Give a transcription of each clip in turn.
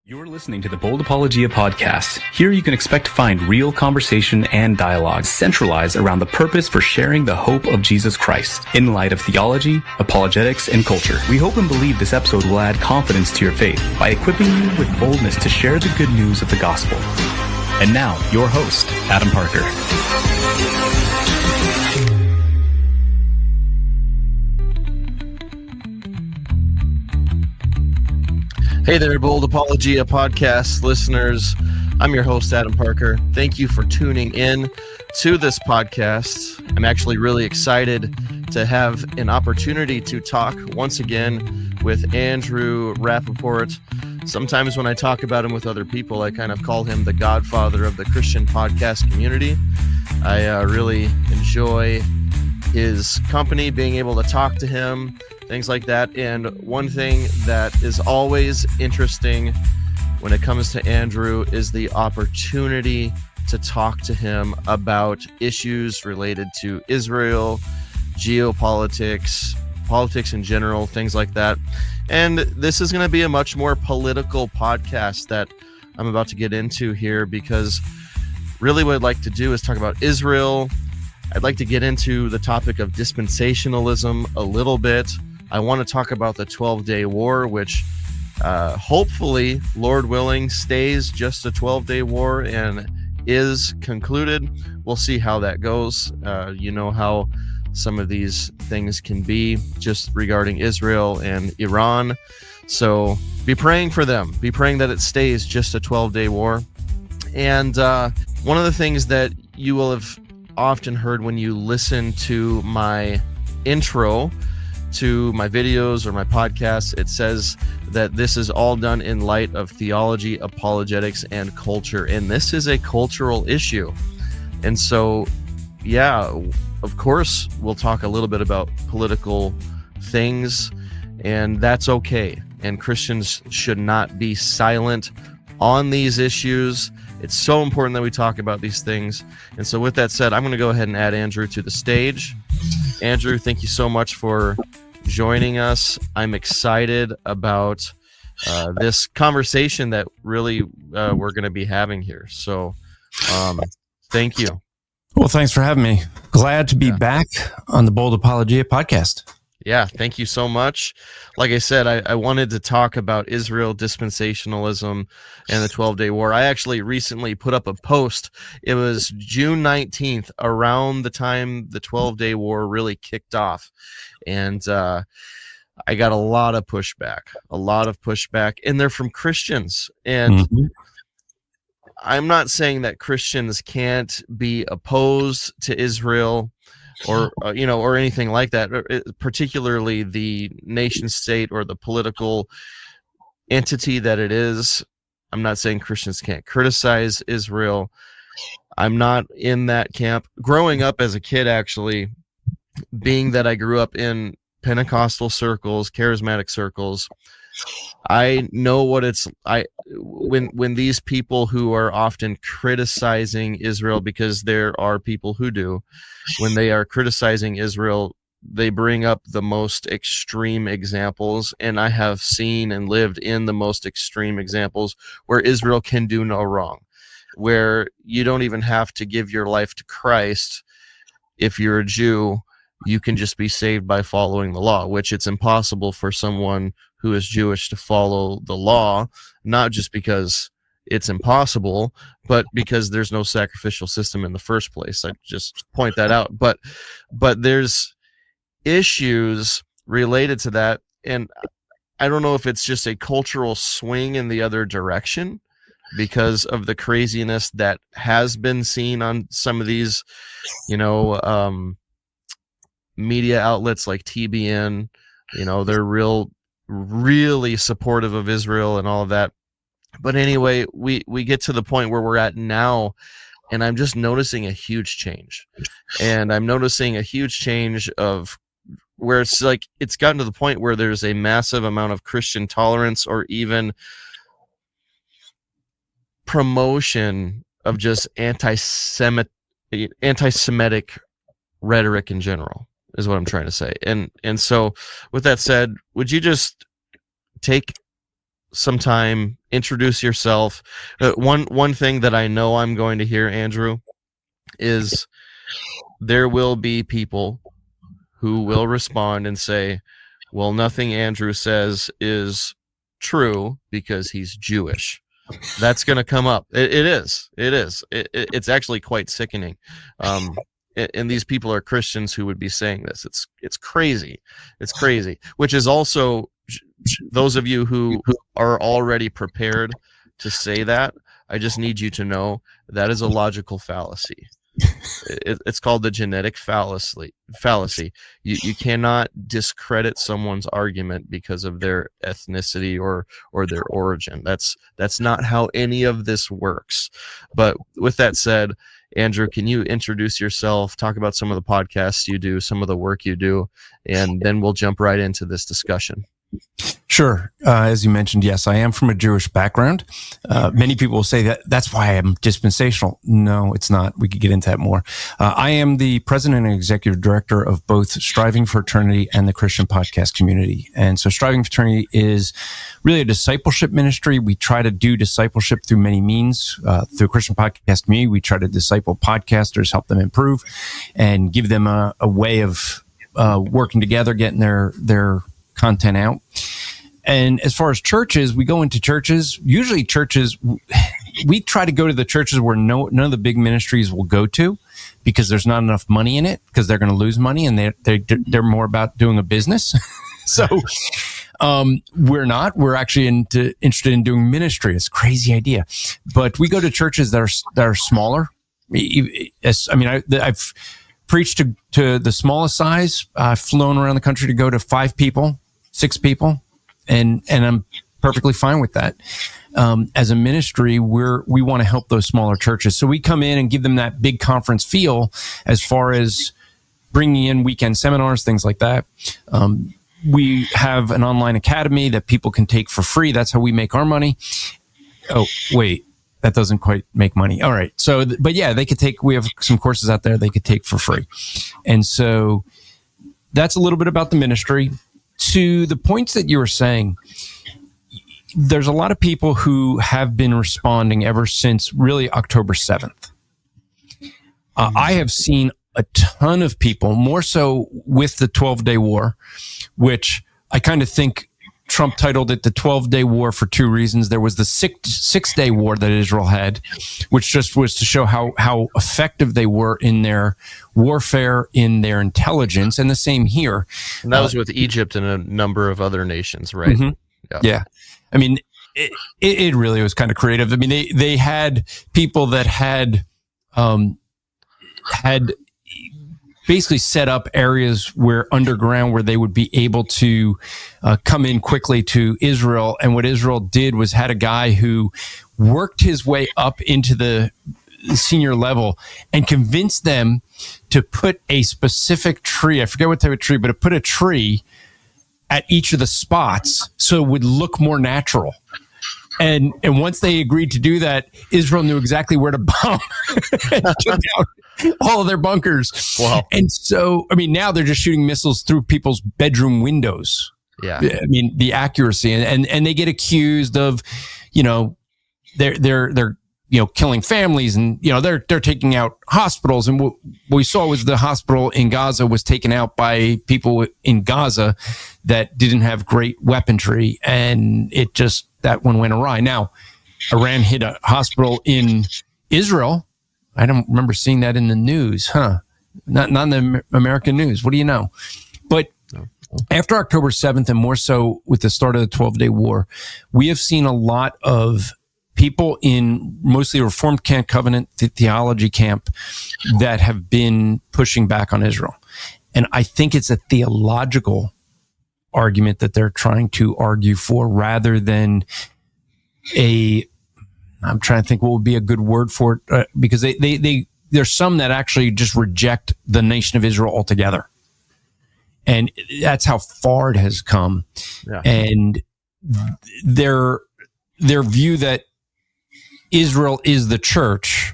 You're listening to the Bold Apologia podcast. Here you can expect to find real conversation and dialogue centralized around the purpose for sharing the hope of Jesus Christ in light of theology, apologetics, and culture. We hope and believe this episode will add confidence to your faith by equipping you with boldness to share the good news of the gospel. And now, your host, Adam Parker. Hey there, Bold Apologia podcast listeners. I'm your host, Adam Parker. Thank you for tuning in to this podcast. I'm actually really excited to have an opportunity to talk once again with Andrew Rappaport. Sometimes when I talk about him with other people, I kind of call him the godfather of the Christian podcast community. I really enjoy his company, being able to talk to him, things like that. And one thing that is always interesting when it comes to Andrew is the opportunity to talk to him about issues related to Israel, geopolitics, politics in general, things like that. And this is going to be a much more political podcast that I'm about to get into here, because really what I'd like to do is talk about Israel. I'd like to get into the topic of dispensationalism a little bit. I want to talk about the 12-day war, which hopefully, Lord willing, stays just a 12-day war and is concluded. We'll see how that goes. You know how some of these things can be just regarding Israel and Iran. So be praying for them. Be praying that it stays just a 12-day war. And one of the things that you will have often heard when you listen to my intro to my videos or my podcasts, it says that this is all done in light of theology, apologetics, and culture. And this is a cultural issue. And so, yeah, of course, we'll talk a little bit about political things, and that's okay. And Christians should not be silent on these issues. It's so important that we talk about these things. And so with that said, I'm going to go ahead and add Andrew to the stage. Andrew, thank you so much for joining us. I'm excited about this conversation that really we're going to be having here. So thank you. Well, thanks for having me. Glad to be back on the Bold Apologia podcast. Yeah, thank you so much. Like I said, I wanted to talk about Israel, dispensationalism, and the 12-day war. I actually recently put up a post. It was June 19th, around the time the 12-day war really kicked off. And I got a lot of pushback, and they're from Christians. And I'm not saying that Christians can't be opposed to Israel or or anything like that, particularly the nation state or the political entity that it is. I'm not saying Christians can't criticize Israel. I'm not in that camp. Growing up as a kid, actually, being that I grew up in Pentecostal circles, charismatic circles, I know what it's when these people who are often criticizing Israel, because there are people who do, when they are criticizing Israel, they bring up the most extreme examples, and I have seen and lived in the most extreme examples where Israel can do no wrong, where you don't even have to give your life to Christ. If you're a Jew, you can just be saved by following the law, which it's impossible for someone who is Jewish to follow the law, not just because it's impossible, but because there's no sacrificial system in the first place. I just point that out. But there's issues related to that, and I don't know if it's just a cultural swing in the other direction because of the craziness that has been seen on some of these, media outlets like TBN. They're really supportive of Israel and all of that. But anyway, we get to the point where we're at now, and I'm just noticing a huge change. And I'm noticing a huge change of where it's like it's gotten to the point where there's a massive amount of Christian tolerance, or even promotion of just anti-Semitic rhetoric in general, is what I'm trying to say. And so with that said, would you just take some time, introduce yourself. One thing that I know I'm going to hear, Andrew, is there will be people who will respond and say, well, nothing Andrew says is true because he's Jewish. That's going to come up. It is. It's actually quite sickening. And these people are Christians who would be saying this. It's crazy. It's crazy. Which is also, those of you who are already prepared to say that, I just need you to know that is a logical fallacy. It's called the genetic fallacy. You cannot discredit someone's argument because of their ethnicity or their origin. That's not how any of this works. But with that said, Andrew, can you introduce yourself, talk about some of the podcasts you do, some of the work you do, and then we'll jump right into this discussion. Sure. As you mentioned, yes, I am from a Jewish background. Many people will say that's why I'm dispensational. No, it's not. We could get into that more. I am the president and executive director of both Striving for Eternity and the Christian Podcast Community. And so Striving for Eternity is really a discipleship ministry. We try to do discipleship through many means. Through Christian Podcast Community, we try to disciple podcasters, help them improve, and give them a way of working together, getting their content out. And as far as churches, we go into churches. Usually churches, we try to go to the churches where none of the big ministries will go to, because there's not enough money in it, because they're going to lose money, and they're more about doing a business. So we're actually interested in doing ministry. It's a crazy idea, but we go to churches that are smaller. I've preached to the smallest size. I've flown around the country to go to 5 people, 6 people, and I'm perfectly fine with that. As a ministry, we want to help those smaller churches. So we come in and give them that big conference feel as far as bringing in weekend seminars, things like that. We have an online academy that people can take for free. That's how we make our money. Oh, wait. That doesn't quite make money. All right. So, but yeah, we have some courses out there they could take for free. And so that's a little bit about the ministry. To the points that you were saying, there's a lot of people who have been responding ever since really October 7th. I have seen a ton of people, more so with the 12-day war, which I kind of think Trump titled it the 12-day war for 2 reasons. There was the six-day war that Israel had, which just was to show how effective they were in their warfare, in their intelligence, and the same here. And that was with Egypt and a number of other nations, right? Mm-hmm. Yeah. I mean, it really was kind of creative. I mean, they had people that had basically set up areas underground where they would be able to come in quickly to Israel. And what Israel did was had a guy who worked his way up into the senior level and convinced them to put a specific tree, I forget what type of tree, but to put a tree at each of the spots so it would look more natural. And once they agreed to do that, Israel knew exactly where to bomb and took out all of their bunkers. Wow. And so, I mean, now they're just shooting missiles through people's bedroom windows. Yeah. I mean, the accuracy and they get accused of, they're killing families, and, they're taking out hospitals. And what we saw was the hospital in Gaza was taken out by people in Gaza that didn't have great weaponry. And that one went awry. Now, Iran hit a hospital in Israel. I don't remember seeing that in the news, huh? Not in the American news. What do you know? But after October 7th, and more so with the start of the 12-day war, we have seen a lot of people in mostly Reformed Camp Covenant theology camp that have been pushing back on Israel. And I think it's a theological argument that they're trying to argue for, rather than I'm trying to think what would be a good word for it, because there's some that actually just reject the nation of Israel altogether. And that's how far it has come. Yeah. And their view that Israel is the church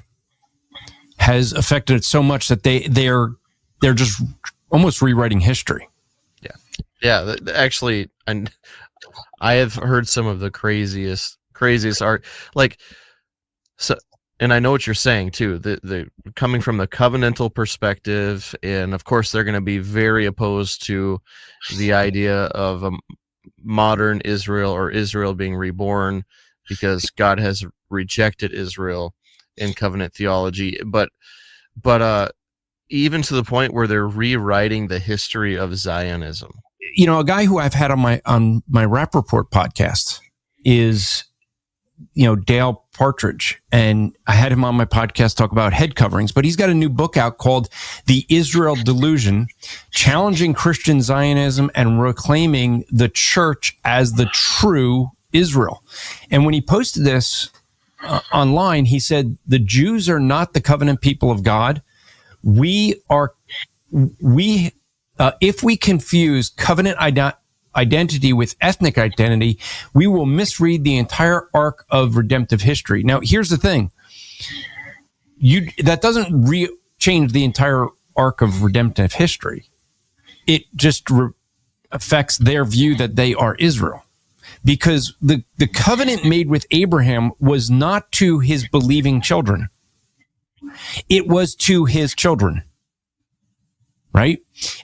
has affected it so much that they're just almost rewriting history. Yeah. Actually, and I have heard some of the craziest art, like, so, and I know what you're saying too. The coming from the covenantal perspective, and of course they're going to be very opposed to the idea of a modern Israel or Israel being reborn, because God has rejected Israel in covenant theology. But even to the point where they're rewriting the history of Zionism. You know, a guy who I've had on my Rappaport podcast is, you know, Dale Partridge, and I had him on my podcast talk about head coverings, but he's got a new book out called The Israel Delusion: Challenging Christian Zionism and Reclaiming the Church as the True Israel. And when he posted this online, he said, the Jews are not the covenant people of God. If we confuse covenant identity with ethnic identity, we will misread the entire arc of redemptive history. Now, here's the thing. That doesn't change the entire arc of redemptive history. It just affects their view that they are Israel. Because the covenant made with Abraham was not to his believing children. It was to his children. Right?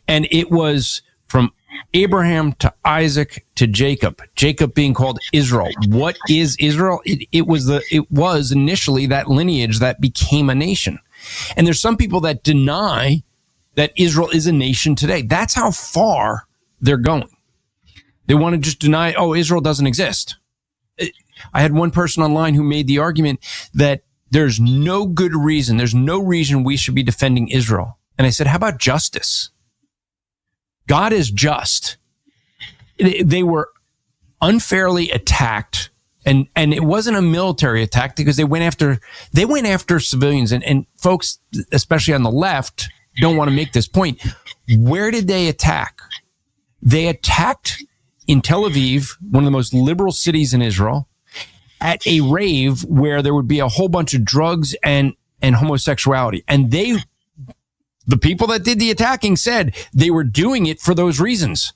And it was from Abraham to Isaac to Jacob, Jacob being called Israel. What is Israel? It was initially that lineage that became a nation. And there's some people that deny that Israel is a nation today. That's how far they're going. They want to just deny, Israel doesn't exist. I had one person online who made the argument that there's no good reason, there's no reason we should be defending Israel. And I said, how about justice? God is just. They were unfairly attacked, and it wasn't a military attack because they went after civilians. And folks, especially on the left, don't want to make this point. Where did they attack? They attacked in Tel Aviv, one of the most liberal cities in Israel, at a rave where there would be a whole bunch of drugs and homosexuality. And the people that did the attacking said they were doing it for those reasons.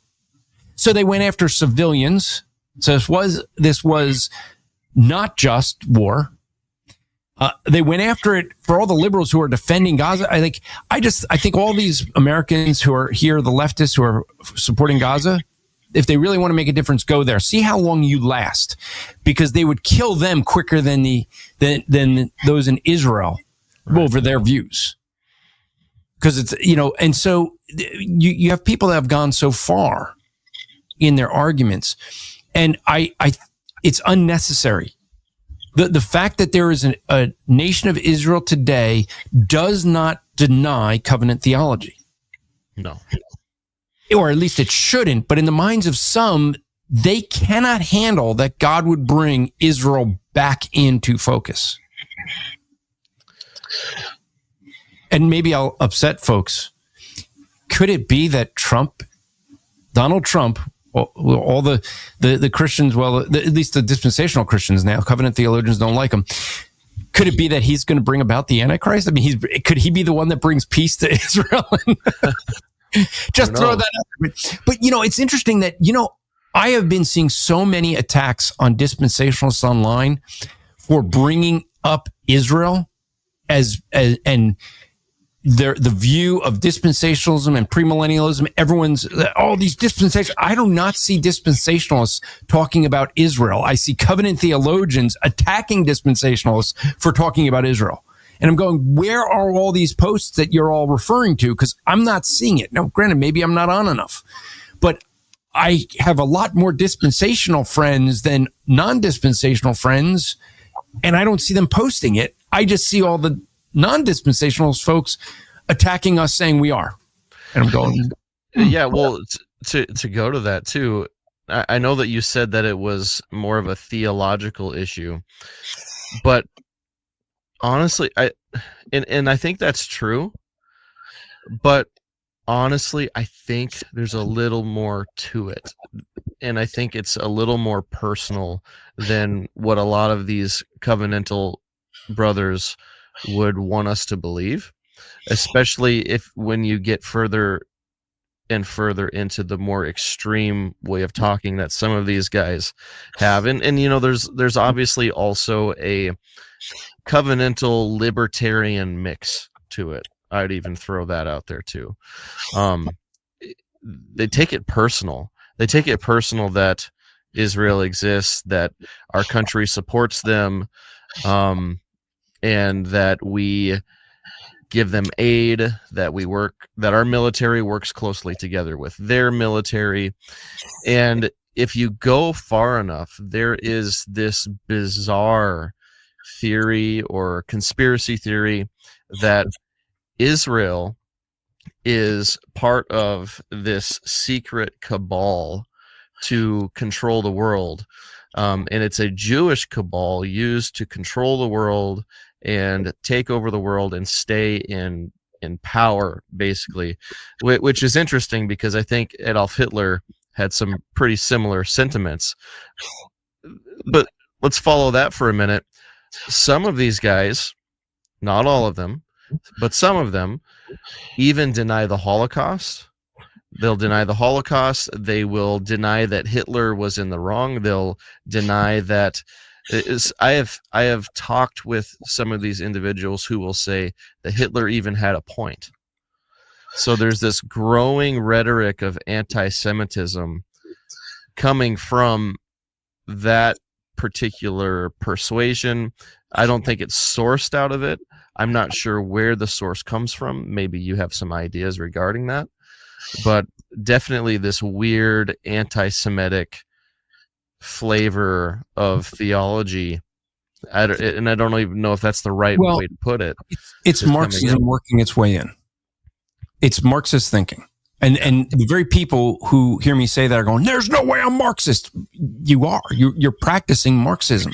So they went after civilians. So this was not just war. They went after it for all the liberals who are defending Gaza. I think all these Americans who are here, the leftists who are supporting Gaza, if they really want to make a difference, go there. See how long you last, because they would kill them quicker than those in Israel over their views. Because it's, and so you have people that have gone so far in their arguments, and it's unnecessary. The fact that there is a nation of Israel today does not deny covenant theology. No. Or at least it shouldn't, but in the minds of some, they cannot handle that God would bring Israel back into focus. And maybe I'll upset folks. Could it be that Donald Trump, all the Christians, at least the dispensational Christians now, covenant theologians don't like him. Could it be that he's going to bring about the Antichrist? I mean, could he be the one that brings peace to Israel? Just throw that out there. But, it's interesting that, I have been seeing so many attacks on dispensationalists online for bringing up Israel as and the view of dispensationalism and premillennialism. Everyone's all these dispensationalists. I do not see dispensationalists talking about Israel. I see covenant theologians attacking dispensationalists for talking about Israel. And I'm going, where are all these posts that you're all referring to? Because I'm not seeing it. Now, granted, maybe I'm not on enough, but I have a lot more dispensational friends than non-dispensational friends, and I don't see them posting it. I just see all the non-dispensationalist folks attacking us, saying we are. And I'm going, yeah, well, to go to that too, I know that you said that it was more of a theological issue, but honestly, I think that's true, but honestly, I think there's a little more to it, and I think it's a little more personal than what a lot of these covenantal brothers would want us to believe, especially when you get further and further into the more extreme way of talking that some of these guys have. And you know, there's obviously also a covenantal libertarian mix to it. I'd even throw that out there too. They take it personal. They take it personal that Israel exists, that our country supports them, and that we give them aid, that our military works closely together with their military. And if you go far enough, there is this bizarre theory or conspiracy theory that Israel is part of this secret cabal to control the world. And it's a Jewish cabal used to control the world and take over the world and stay in power, basically, which is interesting because I think Adolf Hitler had some pretty similar sentiments. But let's follow that for a minute. Some of these guys, not all of them, but some of them even deny the Holocaust. They'll deny the Holocaust. They will deny that Hitler was in the wrong. They'll deny that I have talked with some of these individuals who will say that Hitler even had a point. So there's this growing rhetoric of anti-Semitism coming from that particular persuasion. I don't think it's sourced out of it. I'm not sure where the source comes from. Maybe you have some ideas regarding that. But definitely this weird anti-Semitic flavor of theology. I don't even know if that's the right way to put it. It's Marxism working its way in. It's Marxist thinking. And the very people who hear me say that are going, there's no way I'm Marxist. You are. You're practicing Marxism.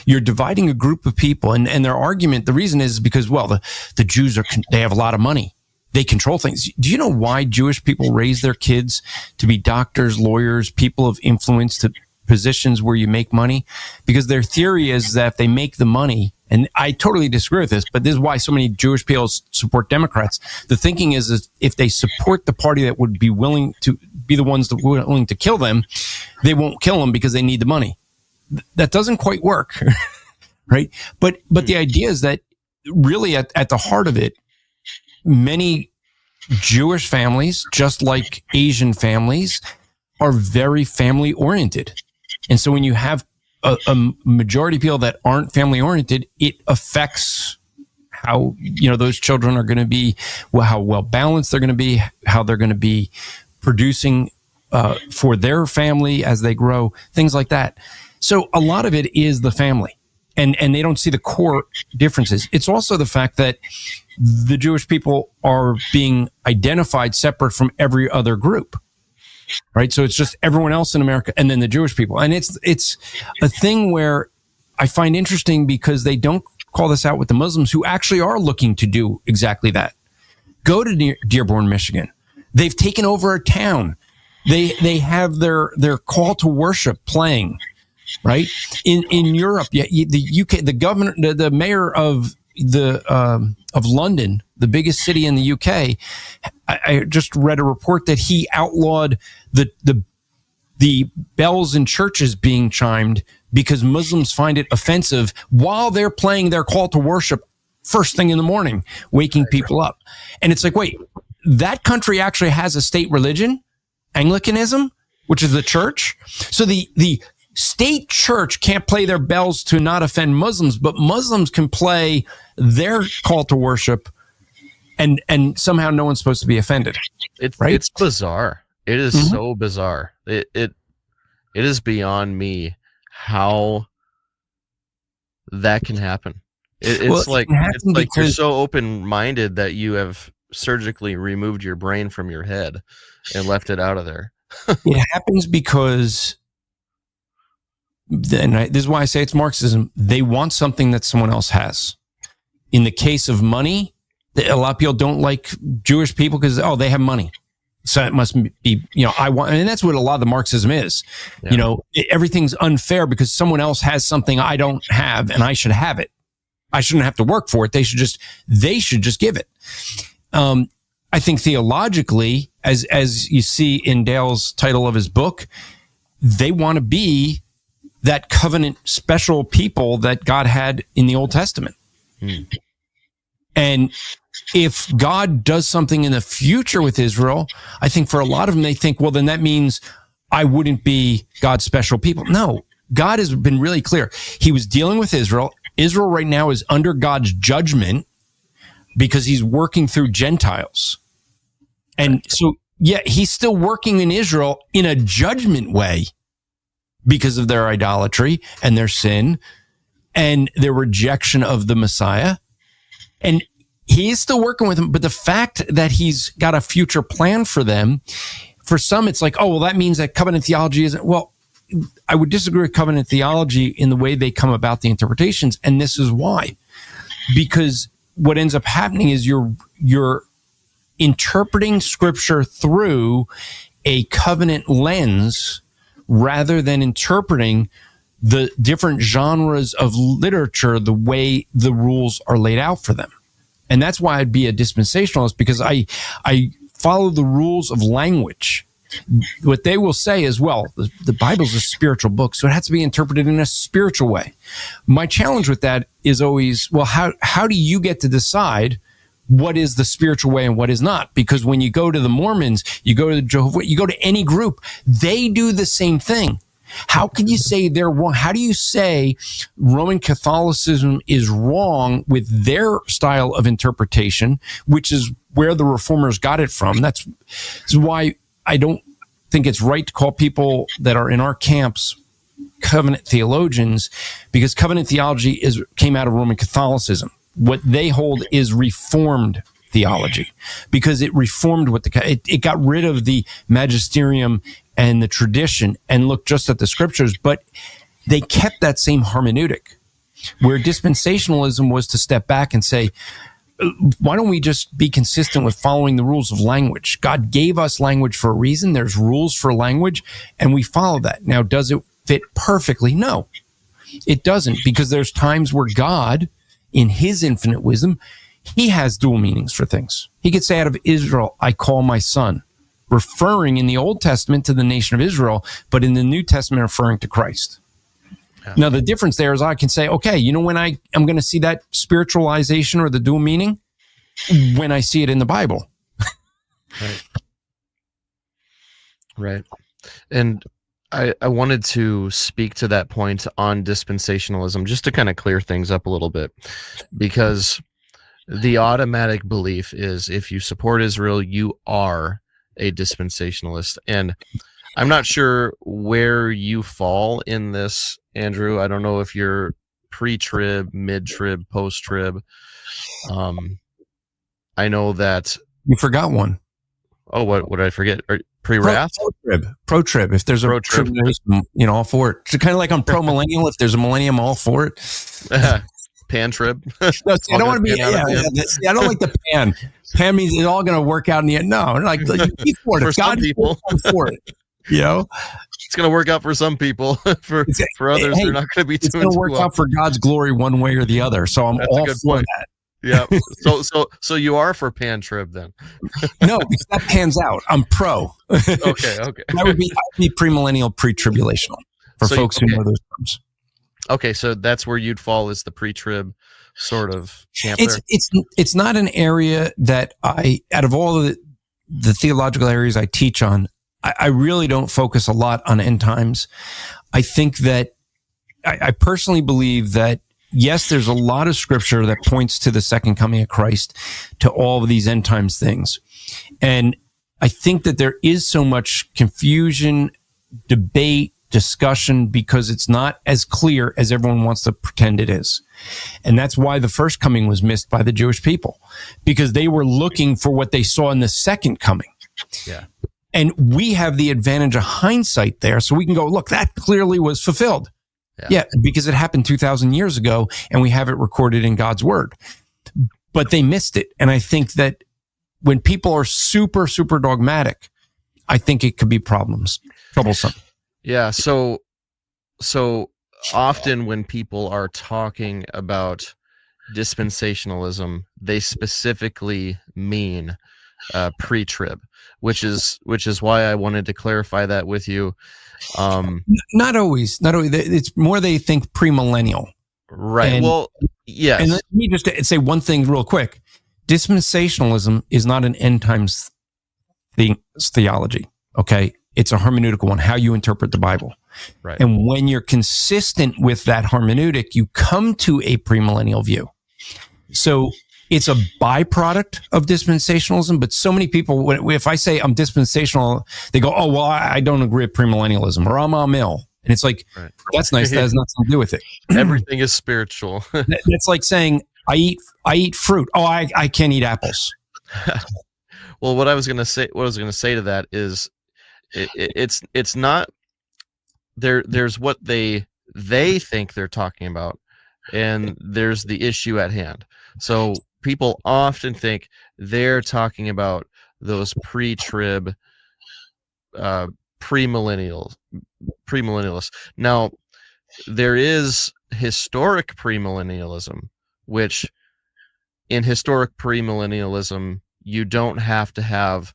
You're dividing a group of people. And their argument, the reason is because, well, the Jews they have a lot of money. They control things. Do you know why Jewish people raise their kids to be doctors, lawyers, people of influence, to positions where you make money? Because their theory is that if they make the money, and I totally disagree with this, but this is why so many Jewish people support Democrats. The thinking is if they support the party that would be willing to be the ones that are willing to kill them, they won't kill them because they need the money. That doesn't quite work, right? But the idea is that really at the heart of it, many Jewish families, just like Asian families, are very family oriented. And so when you have a majority of people that aren't family oriented, it affects how, those children are going to be, how well balanced they're going to be, how they're going to be producing for their family as they grow, things like that. So a lot of it is the family, and they don't see the core differences. It's also the fact that the Jewish people are being identified separate from every other group. Right. So it's just everyone else in America and then the Jewish people. And it's a thing where I find interesting because they don't call this out with the Muslims who actually are looking to do exactly that. Go to Dearborn, Michigan. They've taken over a town. They have their call to worship playing. Right. In Europe, the UK, the governor, the mayor of London, the biggest city in the UK, I just read a report that he outlawed the bells in churches being chimed because Muslims find it offensive while they're playing their call to worship first thing in the morning, waking people up. And it's like, wait, that country actually has a state religion, Anglicanism, which is the church. So the state church can't play their bells to not offend Muslims, but Muslims can play their call to worship, and somehow no one's supposed to be offended. It's bizarre. It is so bizarre. It is beyond me how that can happen. It's like you're so open-minded that you have surgically removed your brain from your head and left it out of there. It happens because, this is why I say it's Marxism. They want something that someone else has. In the case of money, a lot of people don't like Jewish people because, they have money. So it must be, I want, and that's what a lot of the Marxism is. Yeah. Everything's unfair because someone else has something I don't have and I should have it. I shouldn't have to work for it. They should just give it. I think theologically, as you see in Dale's title of his book, they want to be that covenant special people that God had in the Old Testament. And if God does something in the future with Israel, I think for a lot of them, they think, well, then that means I wouldn't be God's special people. No, God has been really clear. He was dealing with Israel. Israel right now is under God's judgment because he's working through Gentiles. And so, yeah, he's still working in Israel in a judgment way because of their idolatry and their sin and their rejection of the Messiah. And he is still working with them. But the fact that he's got a future plan for them, for some, it's like, oh, well, that means that covenant theology isn't. Well, I would disagree with covenant theology in the way they come about the interpretations. And this is why. Because what ends up happening is you're interpreting scripture through a covenant lens rather than interpreting the different genres of literature the way the rules are laid out for them. And that's why I'd be a dispensationalist, because I follow the rules of language. What they will say is, well, the Bible's a spiritual book, so it has to be interpreted in a spiritual way. My challenge with that is always, well, how do you get to decide what is the spiritual way and what is not? Because when you go to the Mormons, you go to the Jehovah, you go to any group, they do the same thing. How can you say they're wrong? How do you say Roman Catholicism is wrong with their style of interpretation, which is where the reformers got it from? That's why I don't think it's right to call people that are in our camps covenant theologians, because covenant theology came out of Roman Catholicism. What they hold is reformed theology, because it reformed it got rid of the magisterium and the tradition and looked just at the scriptures, but they kept that same hermeneutic, where dispensationalism was to step back and say, why don't we just be consistent with following the rules of language? God gave us language for a reason. There's rules for language, and we follow that. Now, does it fit perfectly? No, it doesn't, because there's times where God, in his infinite wisdom, he has dual meanings for things. He could say, out of Israel, I call my son, referring in the Old Testament to the nation of Israel, but in the New Testament referring to Christ. Yeah. Now, the difference there is I can say, okay, you know when I'm going to see that spiritualization or the dual meaning? When I see it in the Bible. Right. And I wanted to speak to that point on dispensationalism, just to kind of clear things up a little bit, because the automatic belief is if you support Israel, you are a dispensationalist. And I'm not sure where you fall in this, Andrew. I don't know if you're pre-trib, mid-trib, post-trib. I know that you forgot one. Oh, what did I forget? Pre-wrath? Pro-trib. If there's a tribulation, all for it. It's kind of like on pro-millennial. If there's a millennium, all for it. Pan-trib. No, see, I don't want to be. I don't like the pan. Pan means it's all going to work out in the end. No, like keep for it. For some people, for it. It's going to work out for some people. for others, they're not going to be. It's going to work out for God's glory one way or the other. So I'm all for that. Yeah. So you are for pan-trib then? No, because that pans out. I'm pro. Okay. I'd be premillennial, pre-tribulational for folks who know those terms. Okay, so that's where you'd fall, is the pre-trib sort of camp. It's not an area that out of all of the theological areas I teach on, I really don't focus a lot on end times. I think that I personally believe that, yes, there's a lot of scripture that points to the second coming of Christ, to all of these end times things. And I think that there is so much confusion, debate, discussion, because it's not as clear as everyone wants to pretend it is. And that's why the first coming was missed by the Jewish people, because they were looking for what they saw in the second coming. Yeah. And we have the advantage of hindsight there. So we can go, look, that clearly was fulfilled. Yeah, because it happened 2,000 years ago and we have it recorded in God's word. But they missed it. And I think that when people are super, super dogmatic, I think it could be troublesome. Yeah. So often when people are talking about dispensationalism, they specifically mean pre-trib, which is why I wanted to clarify that with you. Not always. It's more they think premillennial. Right. And, well, yes. And let me just say one thing real quick. Dispensationalism is not an end times theology. Okay. It's a hermeneutical one, how you interpret the Bible. Right. And when you're consistent with that hermeneutic, you come to a premillennial view. So it's a byproduct of dispensationalism, but so many people, if I say I'm dispensational, they go, oh, well, I don't agree with premillennialism, or I'm Amil. And it's like, right. That's nice. That has nothing to do with it. Everything is spiritual. That's like saying I eat fruit. Oh, I can't eat apples. Well, what I was going to say to that is it's not there. There's what they think they're talking about, and there's the issue at hand. So people often think they're talking about those pre-trib, premillennialists. Now, there is historic premillennialism, which in historic premillennialism, you don't have to have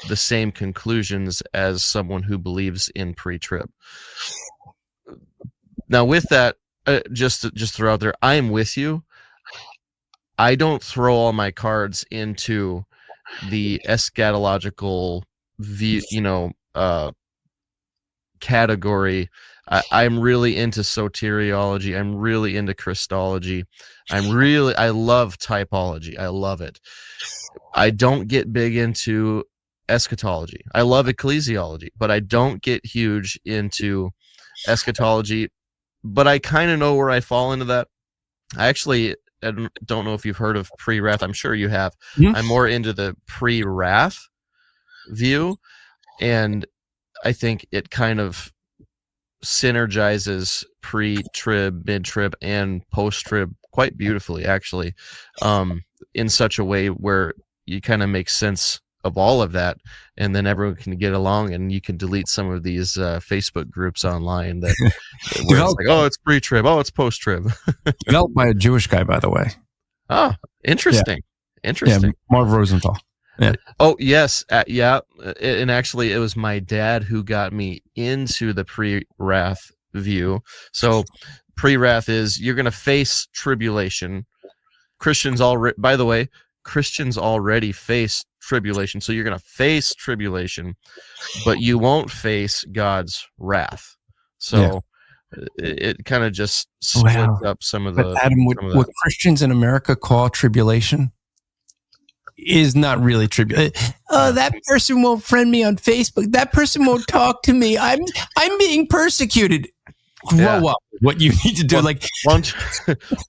the same conclusions as someone who believes in pre-trib. Now, with that, just throw out there, I am with you. I don't throw all my cards into the eschatological view, category. I'm really into soteriology. I'm really into Christology. I love typology. I love it. I don't get big into eschatology. I love ecclesiology, but I don't get huge into eschatology. But I kind of know where I fall into that. I don't know if you've heard of pre-wrath. I'm sure you have. Mm-hmm. I'm more into the pre-wrath view, and I think it kind of synergizes pre-trib, mid-trib, and post-trib quite beautifully, actually, in such a way where you kind of make sense of all of that, and then everyone can get along, and you can delete some of these Facebook groups online that where it's like, oh, it's pre-trib, oh, it's post-trib. Developed by a Jewish guy, by the way. Oh, interesting. Yeah. Interesting. Yeah, Marv Rosenthal. Yeah. Oh, yes. Yeah. And actually, it was my dad who got me into the pre-wrath view. So pre-wrath is you're going to face tribulation. Christians already face tribulation. So you're going to face tribulation, but you won't face God's wrath. So it kind of just splits up some of the... But Adam, what Christians in America call tribulation is not really tribulation. Oh, that person won't friend me on Facebook. That person won't talk to me. I'm being persecuted. Grow up. What you need to do, why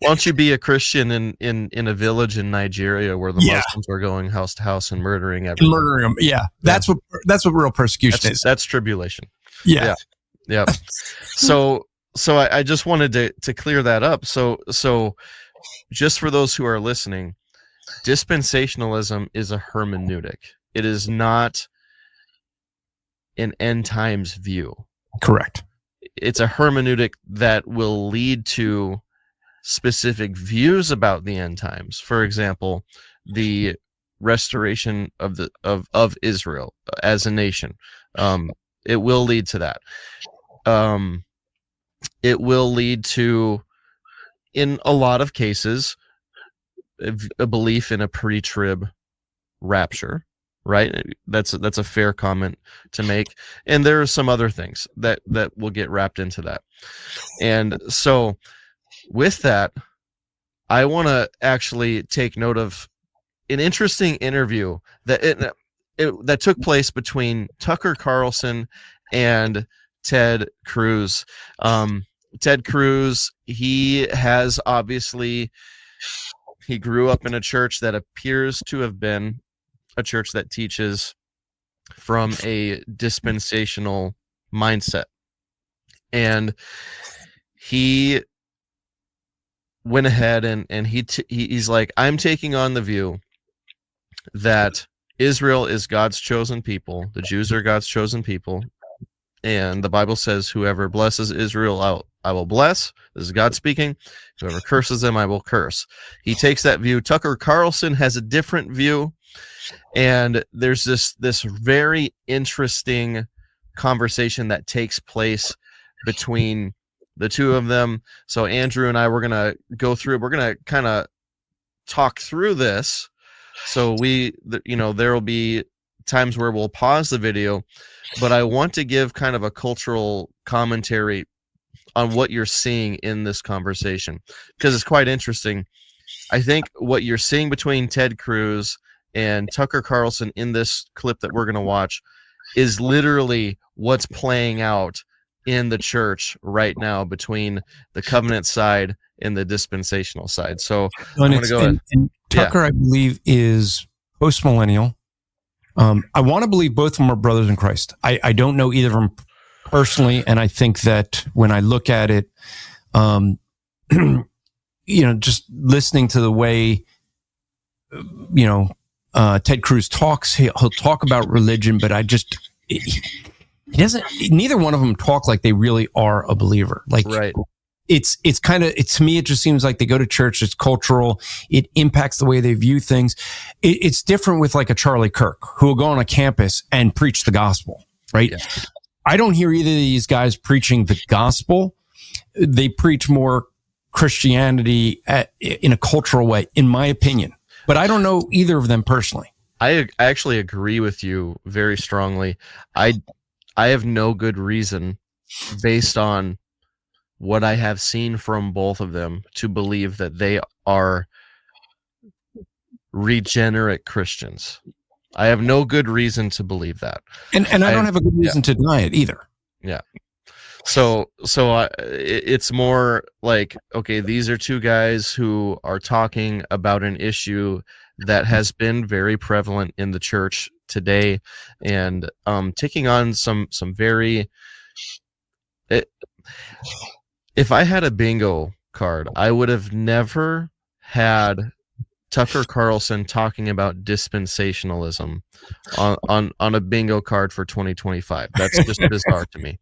don't you be a Christian in a village in Nigeria where the Muslims are going house to house and murdering everyone? Murdering them. Yeah. That's what real persecution is. That's tribulation. Yeah. So I just wanted to clear that up. So just for those who are listening, dispensationalism is a hermeneutic. It is not an end times view. Correct. It's a hermeneutic that will lead to specific views about the end times. For example, the restoration of Israel as a nation. It will lead to that. It will lead to, in a lot of cases, a belief in a pre-trib rapture, right? That's a fair comment to make. And there are some other things that will get wrapped into that. And so with that, I want to actually take note of an interesting interview that took place between Tucker Carlson and Ted Cruz. Ted Cruz, he grew up in a church that appears to have been a church that teaches from a dispensational mindset. And he went ahead and he's like, I'm taking on the view that Israel is God's chosen people. The Jews are God's chosen people. And the Bible says, whoever blesses Israel, I will bless. This is God speaking. Whoever curses them, I will curse. He takes that view. Tucker Carlson has a different view. And there's this very interesting conversation that takes place between the two of them. So Andrew and I, we're going to go through, we're going to kind of talk through this. So there will be times where we'll pause the video, but I want to give kind of a cultural commentary on what you're seeing in this conversation, because it's quite interesting. I think what you're seeing between Ted Cruz and Tucker Carlson in this clip that we're going to watch is literally what's playing out in the church right now between the covenant side and the dispensational side. So I'm going to go ahead. And Tucker, I believe, is post-millennial. I want to believe both of them are brothers in Christ. I don't know either of them personally, and I think that when I look at it, just listening to the way, Ted Cruz talks, he'll talk about religion, but he doesn't. Neither one of them talk like they really are a believer. Like, right. It's kind of, to me, it just seems like they go to church. It's cultural. It impacts the way they view things. It's different with like a Charlie Kirk, who will go on a campus and preach the gospel, right? Yeah. I don't hear either of these guys preaching the gospel. They preach more Christianity in a cultural way, in my opinion. But I don't know either of them personally. I actually agree with you very strongly. I have no good reason, based on what I have seen from both of them, to believe that they are regenerate Christians. I have no good reason to believe that. And I don't have a good reason to deny it either. Yeah. So it's more like, okay, these are two guys who are talking about an issue that has been very prevalent in the church today, and taking on some very... If I had a bingo card, I would have never had Tucker Carlson talking about dispensationalism on a bingo card for 2025. That's just bizarre to me.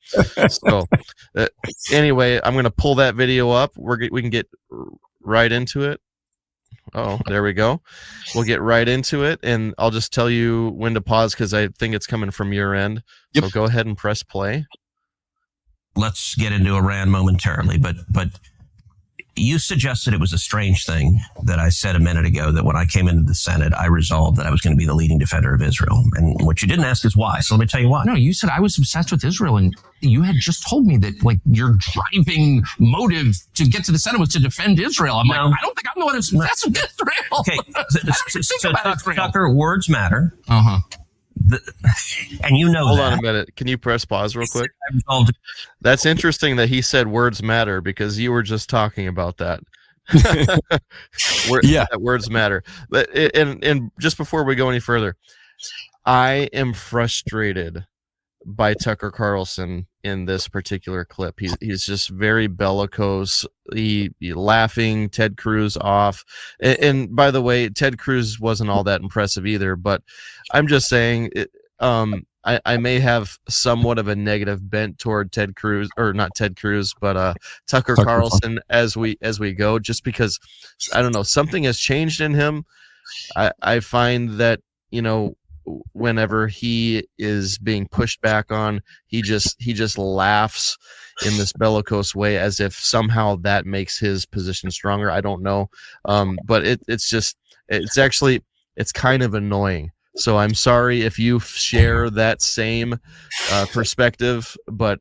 So anyway, I'm going to pull that video up. We can get right into it. Oh, there we go. We'll get right into it, and I'll just tell you when to pause, because I think it's coming from your end. Yep. So go ahead and press play. Let's get into Iran momentarily, but you suggested it was a strange thing that I said a minute ago, that when I came into the Senate, I resolved that I was going to be the leading defender of Israel. And what you didn't ask is why. So let me tell you why. No, you said I was obsessed with Israel, and you had just told me that like your driving motive to get to the Senate was to defend Israel. I'm like, I don't think I'm the one who's obsessed with Israel. Okay, Tucker, words matter. Uh-huh. And you know Hold that. on a minute. Can you press pause real quick? That's interesting that he said words matter, because you were just talking about that. That words matter. And just before we go any further, I am frustrated by Tucker Carlson in this particular clip. He's just very bellicose. He laughing Ted Cruz off. And by the way, Ted Cruz wasn't all that impressive either, but I'm just saying, I may have somewhat of a negative bent toward Ted Cruz, or not Ted Cruz, but Tucker Carlson as we go, just because, I don't know, something has changed in him. I find that, whenever he is being pushed back on, he just laughs in this bellicose way, as if somehow that makes his position stronger. I don't know, but it's kind of annoying. So I'm sorry if you share that same perspective, but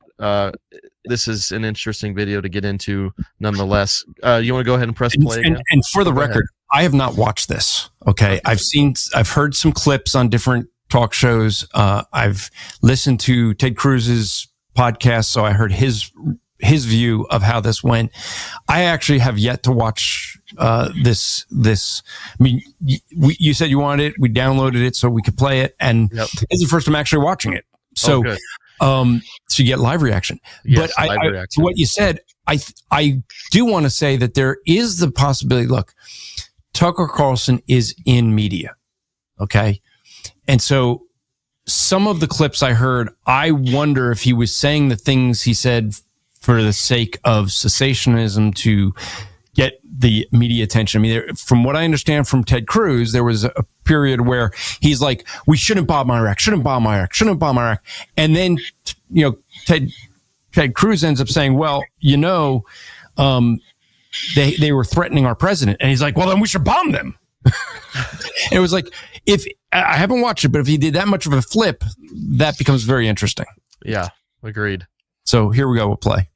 this is an interesting video to get into nonetheless. You want to go ahead and press play again? And for the record, I have not watched this. Okay. I've heard some clips on different talk shows. I've listened to Ted Cruz's podcast, so I heard his view of how this went. I actually have yet to watch this. I mean, you said you wanted it. We downloaded it so we could play it, and This is the first time actually watching it. So, so you get live reaction. Yes, but to what you said, I do want to say that there is the possibility. Look, Tucker Carlson is in media, okay, and so some of the clips I heard, I wonder if he was saying the things he said for the sake of cessationism to get the media attention. I mean, from what I understand from Ted Cruz, there was a period where he's like, we shouldn't bomb Iraq. And then, Ted Cruz ends up saying, well, they were threatening our president. And he's like, well, then we should bomb them. And it was like, if I haven't watched it, but if he did that much of a flip, that becomes very interesting. Yeah, agreed. So here we go. We'll play.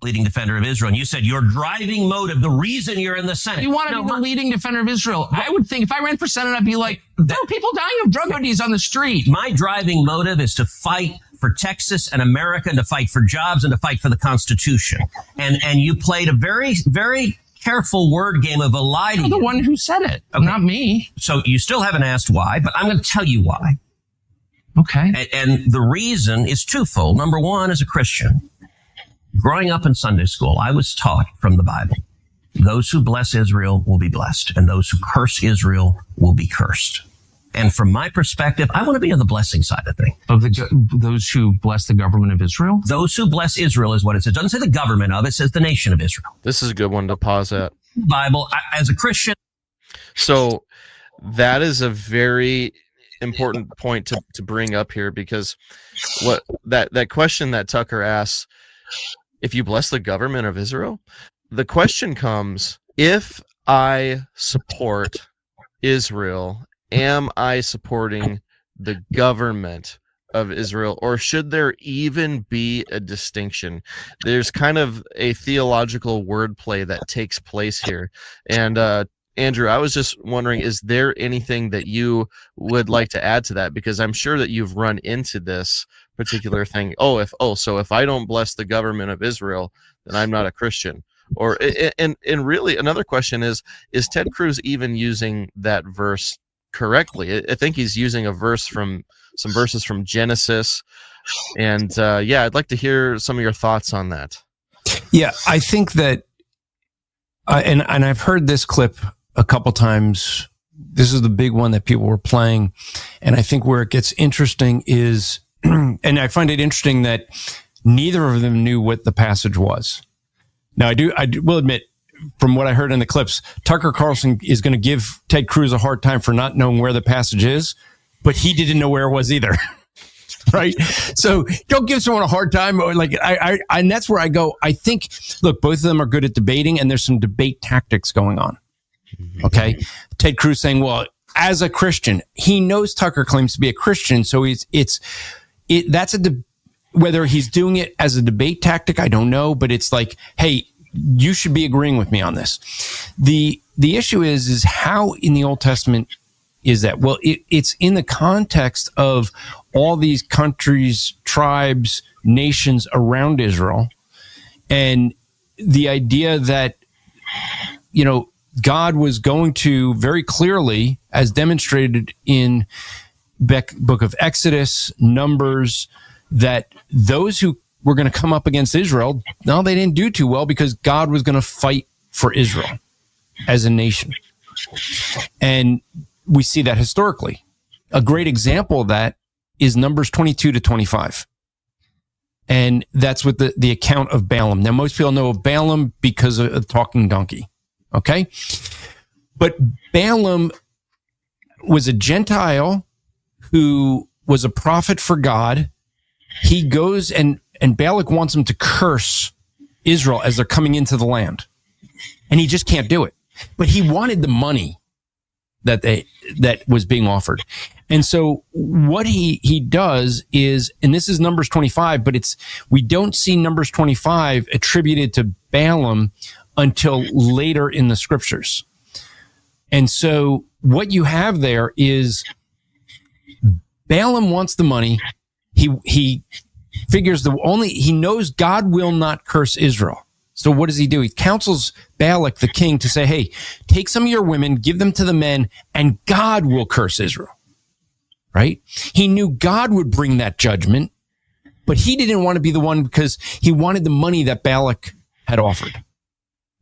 Leading defender of Israel. And you said your driving motive, the reason you're in the Senate. You want to be the leading defender of Israel. I would think if I ran for Senate, I'd be like, there are people dying of drug ODs on the street. My driving motive is to fight for Texas and America, and to fight for jobs and to fight for the Constitution. And you played a very, very careful word game of a lie to you. You're the one who said it, not me. So you still haven't asked why, but I'm going to tell you why. Okay. And the reason is twofold. Number one, as a Christian, growing up in Sunday school, I was taught from the Bible, those who bless Israel will be blessed, and those who curse Israel will be cursed. And from my perspective, I want to be on the blessing side of things. Of those who bless the government of Israel? Those who bless Israel is what it says. It doesn't say the government of, it says the nation of Israel. This is a good one to pause at. Bible, as a Christian. So that is a very important point to bring up here, because what that question that Tucker asks, if you bless the government of Israel, the question comes, if I support Israel, am I supporting the government of Israel, or should there even be a distinction? There's kind of a theological wordplay that takes place here. And Andrew, I was just wondering, is there anything that you would like to add to that? Because I'm sure that you've run into this particular thing. So if I don't bless the government of Israel, then I'm not a Christian. Or and really another question is Ted Cruz even using that verse correctly? I think he's using some verses from Genesis, and I'd like to hear some of your thoughts on that. Yeah, I think that, and I've heard this clip a couple times. This is the big one that people were playing, and I think where it gets interesting is, and I find it interesting that neither of them knew what the passage was. Now, I will admit, from what I heard in the clips, Tucker Carlson is going to give Ted Cruz a hard time for not knowing where the passage is, but he didn't know where it was either. Right? So don't give someone a hard time. And that's where I go. I think, look, both of them are good at debating, and there's some debate tactics going on. Okay. Ted Cruz saying, well, as a Christian, he knows Tucker claims to be a Christian. So whether he's doing it as a debate tactic, I don't know, but it's like, hey, you should be agreeing with me on this. The issue is how in the Old Testament is that? Well, it's in the context of all these countries, tribes, nations around Israel, and the idea that, God was going to very clearly, as demonstrated in book of Exodus, Numbers, that those who were going to come up against Israel, no, they didn't do too well, because God was going to fight for Israel as a nation. And we see that historically. A great example of that is Numbers 22 to 25. And that's with the account of Balaam. Now, most people know of Balaam because of the talking donkey. Okay? But Balaam was a Gentile who was a prophet for God. He goes and Balak wants him to curse Israel as they're coming into the land. And he just can't do it. But he wanted the money that was being offered. And so what he does is, and this is Numbers 25, but we don't see Numbers 25 attributed to Balaam until later in the scriptures. And so what you have there is Balaam wants the money. He figures he knows God will not curse Israel. So what does he do? He counsels Balak, the king, to say, hey, take some of your women, give them to the men, and God will curse Israel. Right? He knew God would bring that judgment, but he didn't want to be the one because he wanted the money that Balak had offered.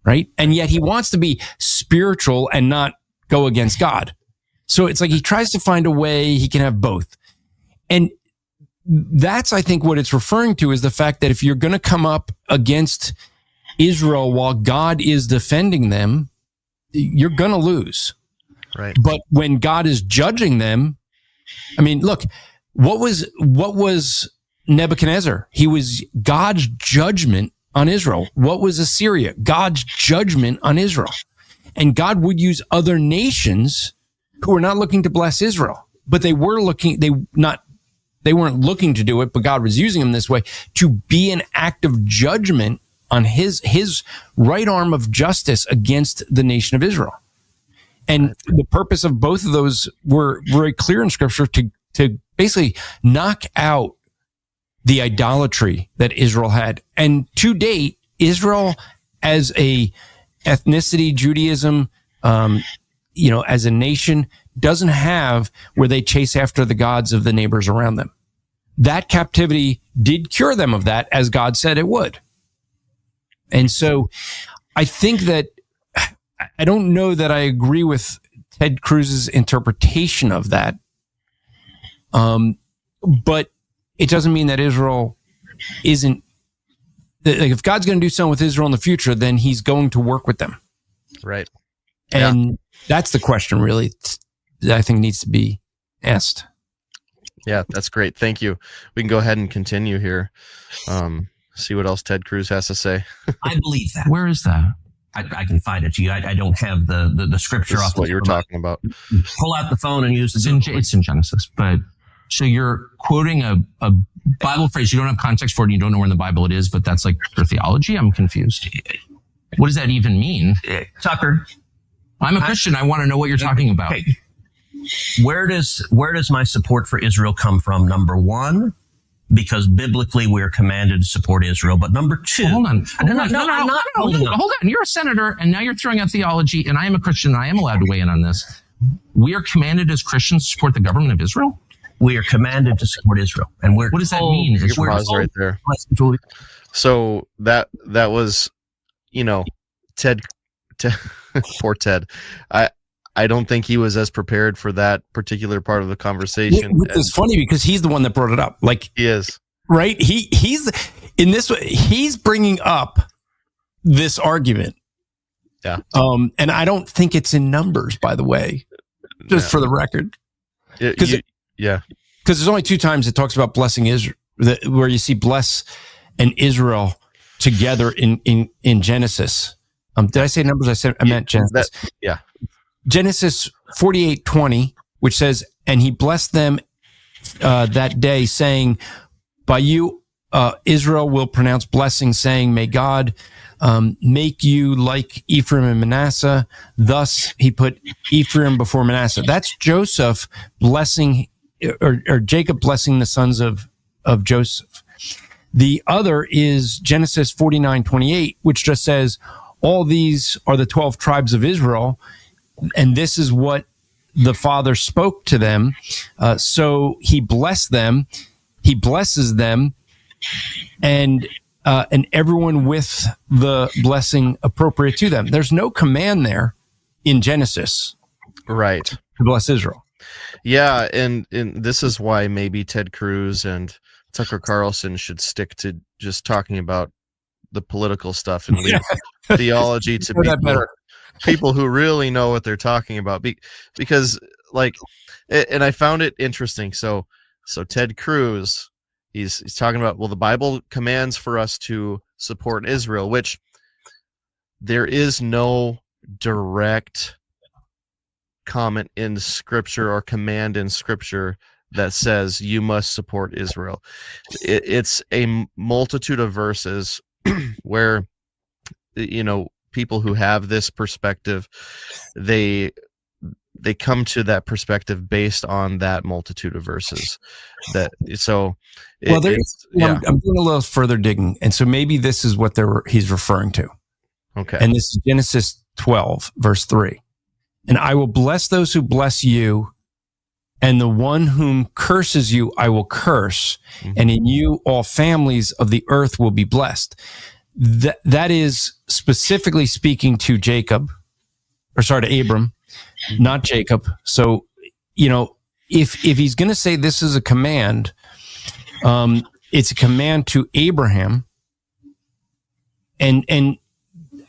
Right? And yet he wants to be spiritual and not go against God. So it's like he tries to find a way he can have both. And that's, I think, what it's referring to is the fact that if you're going to come up against Israel while God is defending them, you're going to lose. Right. But when God is judging them, I mean, look, what was Nebuchadnezzar? He was God's judgment on Israel. What was Assyria? God's judgment on Israel. And God would use other nations who were not looking to bless Israel, but they weren't looking to do it, but God was using them this way to be an act of judgment on his right arm of justice against the nation of Israel. And the purpose of both of those were very clear in Scripture to basically knock out the idolatry that Israel had. And to date, Israel as a ethnicity, Judaism, as a nation, doesn't have where they chase after the gods of the neighbors around them. That captivity did cure them of that, as God said it would. And so I think that I don't know that I agree with Ted Cruz's interpretation of that. But it doesn't mean that Israel isn't, like, if God's going to do something with Israel in the future, then he's going to work with them. Right. And that's the question really that I think needs to be asked. Yeah, that's great. Thank you. We can go ahead and continue here. See what else Ted Cruz has to say. I believe that. Where is that? I can find it to you. I don't have the scripture This off is what you were talking about. Pull out the phone and use the It's in Genesis, but so you're quoting a Bible phrase. You don't have context for it. And you don't know where in the Bible it is, but that's like your theology. I'm confused. What does that even mean? Tucker, I'm a Christian. I want to know what you're talking about. Okay. Where does my support for Israel come from? Number one, because biblically we're commanded to support Israel. But number two, Hold on. Hold on. You're a senator, and now you're throwing out theology, and I am a Christian, and I am allowed to weigh in on this. We are commanded as Christians to support the government of Israel? We are commanded to support Israel. And what does that mean? Pause right there. So that was, Ted, poor Ted. I don't think he was as prepared for that particular part of the conversation. It's funny because he's the one that brought it up. Like, he is. Right? He's in this way. He's bringing up this argument. Yeah. And I don't think it's in numbers, by the way, just for the record. Because there's only 2 times it talks about blessing Israel, where you see bless and Israel together in Genesis. Did I say numbers? I meant Genesis. Genesis 48:20, which says, "And he blessed them that day, saying, by you, Israel will pronounce blessing, saying, may God make you like Ephraim and Manasseh." Thus he put Ephraim before Manasseh. That's Joseph blessing, or Jacob blessing the sons of Joseph. The other is Genesis 49:28, which just says, all these are the 12 tribes of Israel, and this is what the Father spoke to them. So he blessed them, he blesses them, and everyone with the blessing appropriate to them. There's no command there in Genesis, right, to bless Israel. Yeah, and this is why maybe Ted Cruz and Tucker Carlson should stick to just talking about the political stuff and leave theology to people who really know what they're talking about. Because, like, and I found it interesting. So Ted Cruz, he's talking about, well, the Bible commands for us to support Israel, which there is no direct comment in Scripture or command in Scripture that says you must support Israel. It's a multitude of verses where, people who have this perspective, they come to that perspective based on that multitude of verses. I'm doing a little further digging, and so maybe this is what he's referring to. Okay, and this is Genesis 12, verse 3. And I will bless those who bless you, and the one whom curses you I will curse, and in you all families of the earth will be blessed. That is specifically speaking to Abram, not Jacob. So, if he's going to say this is a command, it's a command to Abraham, and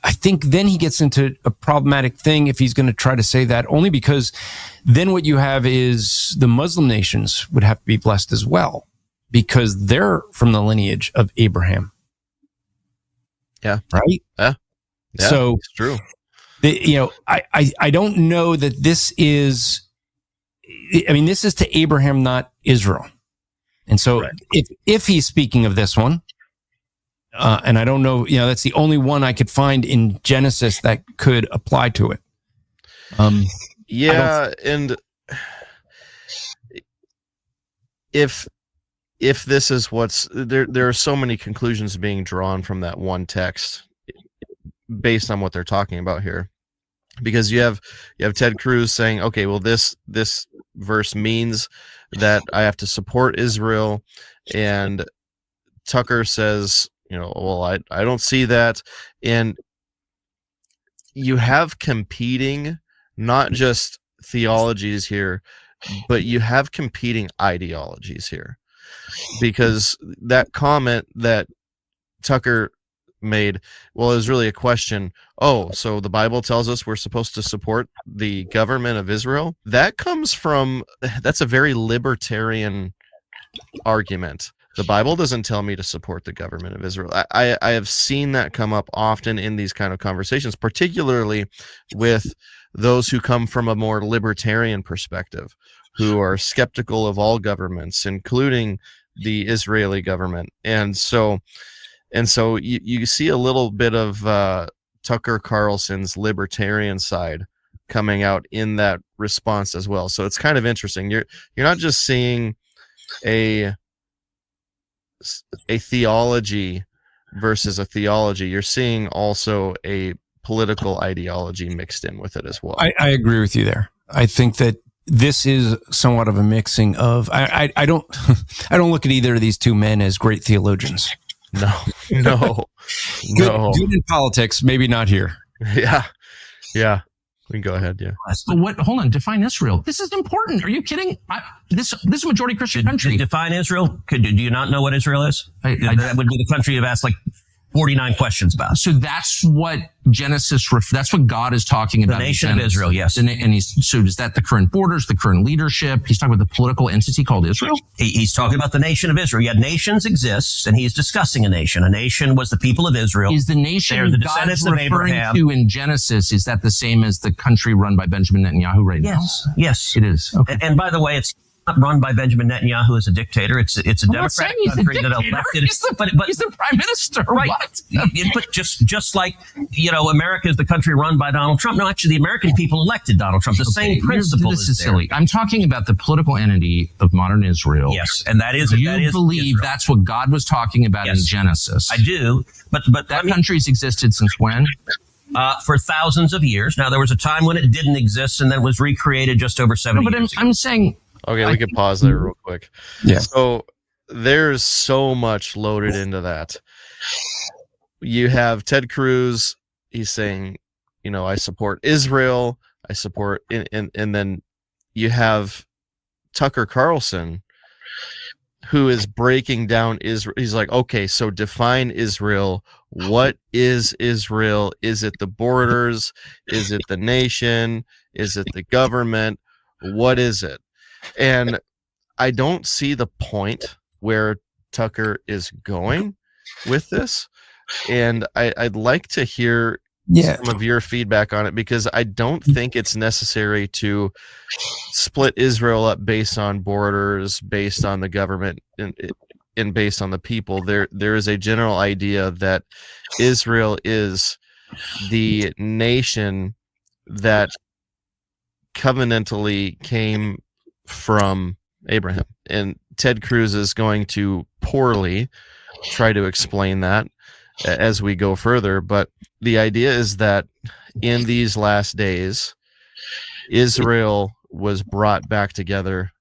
I think then he gets into a problematic thing if he's going to try to say that, only because then what you have is the Muslim nations would have to be blessed as well, because they're from the lineage of Abraham. Yeah. Right? Yeah. So it's true. I don't know that this is, this is to Abraham, not Israel. And so right. if he's speaking of this one, and I don't know, that's the only one I could find in Genesis that could apply to it. And if this is what's there are so many conclusions being drawn from that one text based on what they're talking about here, because you have Ted Cruz saying, okay, well, this verse means that I have to support Israel, and Tucker says, well, I don't see that. And you have competing, not just theologies here, but you have competing ideologies here, because that comment that Tucker made, well, it was really a question. Oh, so the Bible tells us we're supposed to support the government of Israel? That's a very libertarian argument. The Bible doesn't tell me to support the government of Israel. I have seen that come up often in these kind of conversations, particularly with those who come from a more libertarian perspective, who are skeptical of all governments, including the Israeli government. And so you see a little bit of Tucker Carlson's libertarian side coming out in that response as well. So it's kind of interesting. You're not just seeing a theology versus a theology. You're seeing also a political ideology mixed in with it as well. I agree with you there. I think that this is somewhat of a mixing of. I don't look at either of these two men as great theologians. No. Good in politics, maybe not here. Yeah. We can go ahead. Yeah. But what? Hold on. Define Israel. This is important. Are you kidding? This is a majority Christian country. Define Israel. Do you not know what Israel is? That would be the country you've asked like 49 questions about. So that's what Genesis. That's what God is talking about. The nation of Israel. Yes. So is that the current borders, the current leadership? He's talking about the political entity called Israel. He's talking about the nation of Israel. Yet nations exist, and he's discussing a nation. A nation was the people of Israel. Is the nation They're the God's descendants of referring Abraham. to in Genesis? Is that the same as the country run by Benjamin Netanyahu right now? Yes, it is. Okay. And by the way, it's not run by Benjamin Netanyahu as a dictator. It's a democratic country that elected. He's the prime minister, right? What? But just like America is the country run by Donald Trump. No, actually, the American people elected Donald Trump. The same principle. This is silly. I'm talking about the political entity of modern Israel. Yes, and that is. You believe Israel. That's what God was talking about in Genesis. I do, but that country's existed since when? For thousands of years. Now, there was a time when it didn't exist, and then it was recreated just over 70 years ago. I'm saying. Okay, we could pause there real quick. Yeah. So there's so much loaded into that. You have Ted Cruz. He's saying, I support Israel. I support, and then you have Tucker Carlson, who is breaking down Israel. He's like, okay, so define Israel. What is Israel? Is it the borders? Is it the nation? Is it the government? What is it? And I don't see the point where Tucker is going with this. And I'd like to hear some of your feedback on it, because I don't think it's necessary to split Israel up based on borders, based on the government, and based on the people. There is a general idea that Israel is the nation that covenantally came from Abraham, and Ted Cruz is going to poorly try to explain that as we go further. But the idea is that in these last days, Israel was brought back together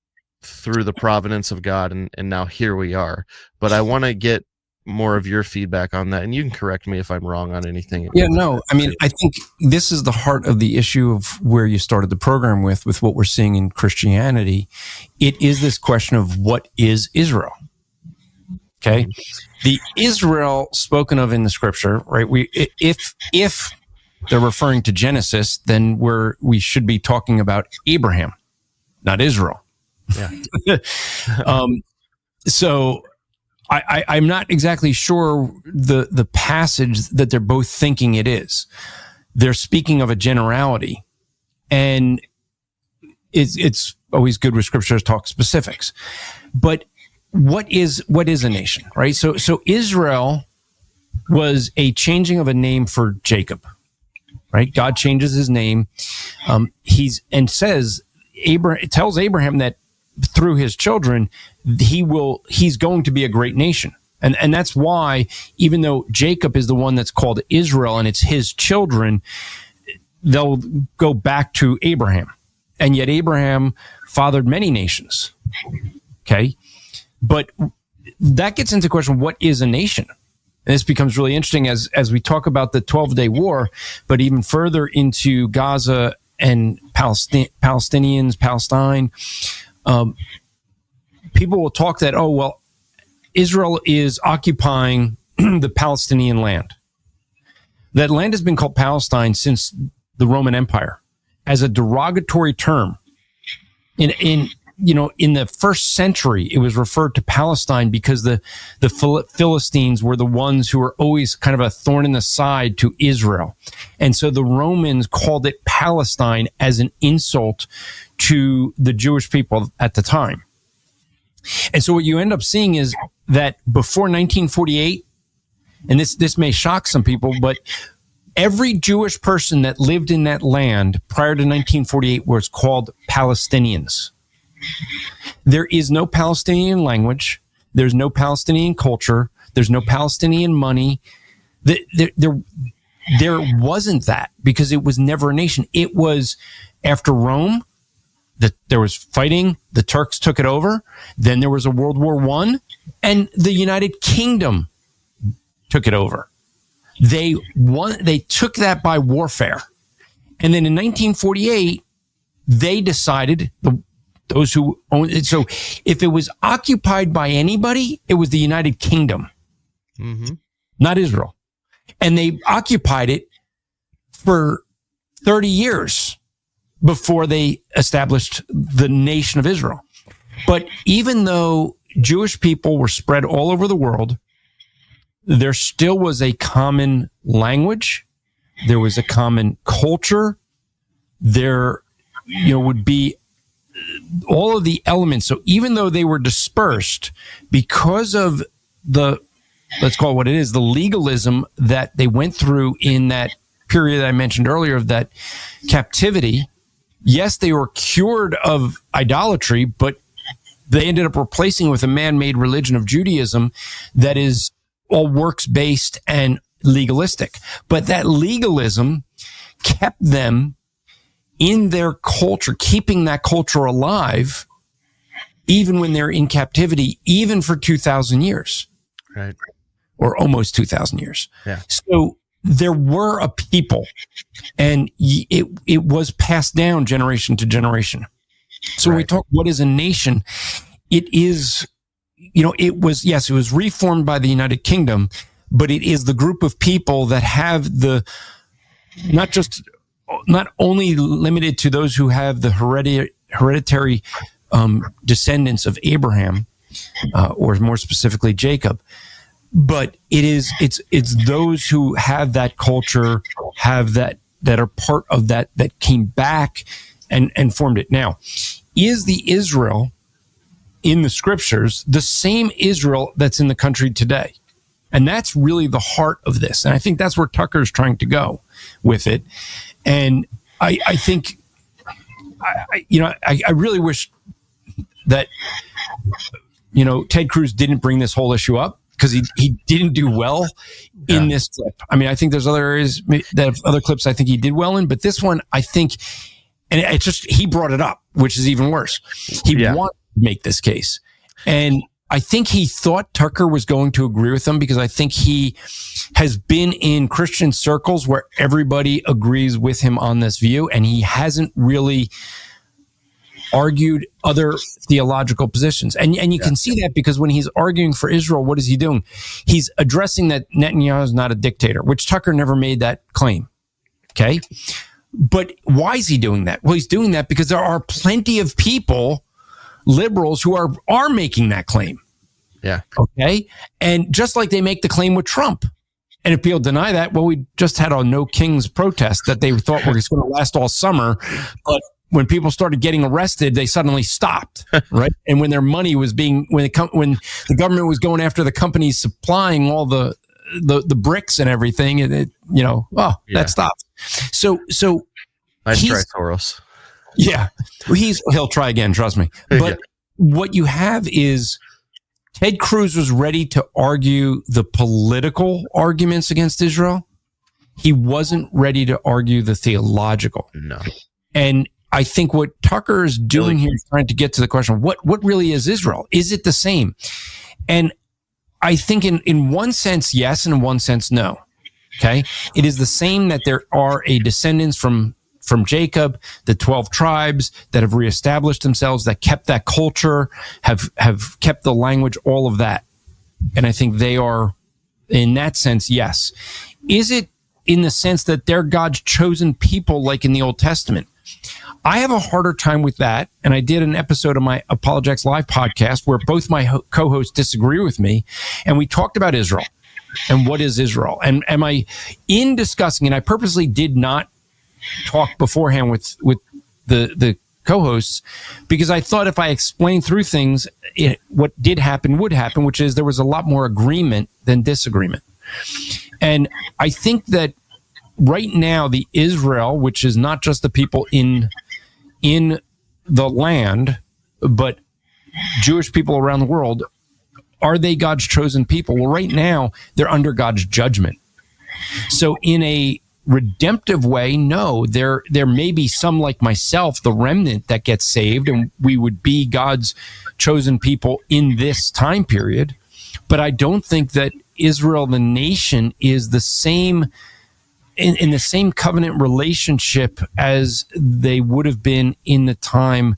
through the providence of God, and now here we are. But I want to get more of your feedback on that, and you can correct me if I'm wrong on anything. Yeah, no, I mean, I think this is the heart of the issue of where you started the program with what we're seeing in Christianity. It is this question of what is Israel? Okay. The Israel spoken of in the scripture, right? If they're referring to Genesis, then we should be talking about Abraham, not Israel. Yeah. So I'm not exactly sure the passage that they're both thinking it is. They're speaking of a generality, and it's always good with scripture to talk specifics. But what is a nation, right? So Israel was a changing of a name for Jacob, right? God changes his name. Tells Abraham that through his children, he's going to be a great nation. And that's why, even though Jacob is the one that's called Israel and it's his children, they'll go back to Abraham. And yet Abraham fathered many nations. Okay. But that gets into the question, what is a nation? And this becomes really interesting as we talk about the 12-day war, but even further into Gaza and Palestine. People will talk that, Israel is occupying the Palestinian land. That land has been called Palestine since the Roman Empire as a derogatory term. In the first century, it was referred to Palestine because the Philistines were the ones who were always kind of a thorn in the side to Israel. And so the Romans called it Palestine as an insult to the Jewish people at the time. And so what you end up seeing is that before 1948, and this may shock some people, but every Jewish person that lived in that land prior to 1948 was called Palestinians. There is no Palestinian language. There's no Palestinian culture. There's no Palestinian money. There wasn't that because it was never a nation. It was after Rome that there was fighting. The Turks took it over. Then there was a World War I, and the United Kingdom took it over. They took that by warfare. And then in 1948, they decided, those who owned it. So if it was occupied by anybody, it was the United Kingdom, not Israel. And they occupied it for 30 years before they established the nation of Israel. But even though Jewish people were spread all over the world, there still was a common language. There was a common culture. There, would be all of the elements. So even though they were dispersed because of let's call it what it is, the legalism that they went through in that period that I mentioned earlier of that captivity, yes, they were cured of idolatry, but they ended up replacing it with a man-made religion of Judaism that is all works-based and legalistic. But that legalism kept them in their culture, keeping that culture alive, even when they're in captivity, even for 2,000 years. Right. Or almost 2,000 years. Yeah. So there were a people, and it was passed down generation to generation. So when we talk, what is a nation? It is, it was reformed by the United Kingdom, but it is the group of people that have not only limited to those who have the hereditary descendants of Abraham, or more specifically Jacob, but it's those who have that culture, have that are part of that came back and formed it. Now, is the Israel in the scriptures the same Israel that's in the country today? And that's really the heart of this. And I think that's where Tucker's trying to go with it. And I think, I really wish that, Ted Cruz didn't bring this whole issue up because he didn't do well in this clip. I mean, I think there's other areas other clips I think he did well in, but this one, I think, and it's just, he brought it up, which is even worse. He wanted to make this case. And I think he thought Tucker was going to agree with him because I think he has been in Christian circles where everybody agrees with him on this view, and he hasn't really argued other theological positions. And you can see that because when he's arguing for Israel, what is he doing? He's addressing that Netanyahu is not a dictator, which Tucker never made that claim. Okay. But why is he doing that? Well, he's doing that because there are plenty of people, liberals, who are making that claim. Yeah. Okay. And just like they make the claim with Trump. And if people deny that, well, we just had a No Kings protest that they thought was going to last all summer. But when people started getting arrested, they suddenly stopped, right? And when their money was when the government was going after the companies supplying all the bricks and everything, that stopped. So I'd try Soros. Yeah, he'll try again. Trust me. But what you have is Ted Cruz was ready to argue the political arguments against Israel. He wasn't ready to argue the theological. No. And I think what Tucker is doing here is trying to get to the question, what really is Israel? Is it the same? And I think in one sense, yes, and in one sense, no. Okay. It is the same that there are descendants from Jacob, the 12 tribes that have reestablished themselves, that kept that culture, have kept the language, all of that. And I think they are, in that sense, yes. Is it in the sense that they're God's chosen people like in the Old Testament? I have a harder time with that. And I did an episode of my Apologetics Live podcast where both my co-hosts disagree with me. And we talked about Israel and what is Israel. And am I in discussing, and I purposely did not talk beforehand with the co-hosts because I thought if I explained through things, what did happen would happen, which is there was a lot more agreement than disagreement. And I think that right now, the Israel, which is not just the people in the land, but Jewish people around the world, are they God's chosen people? Well, right now, they're under God's judgment. So in a redemptive way, no, there may be some like myself, the remnant that gets saved, and we would be God's chosen people in this time period. But I don't think that Israel, the nation, is the same in the same covenant relationship as they would have been in the time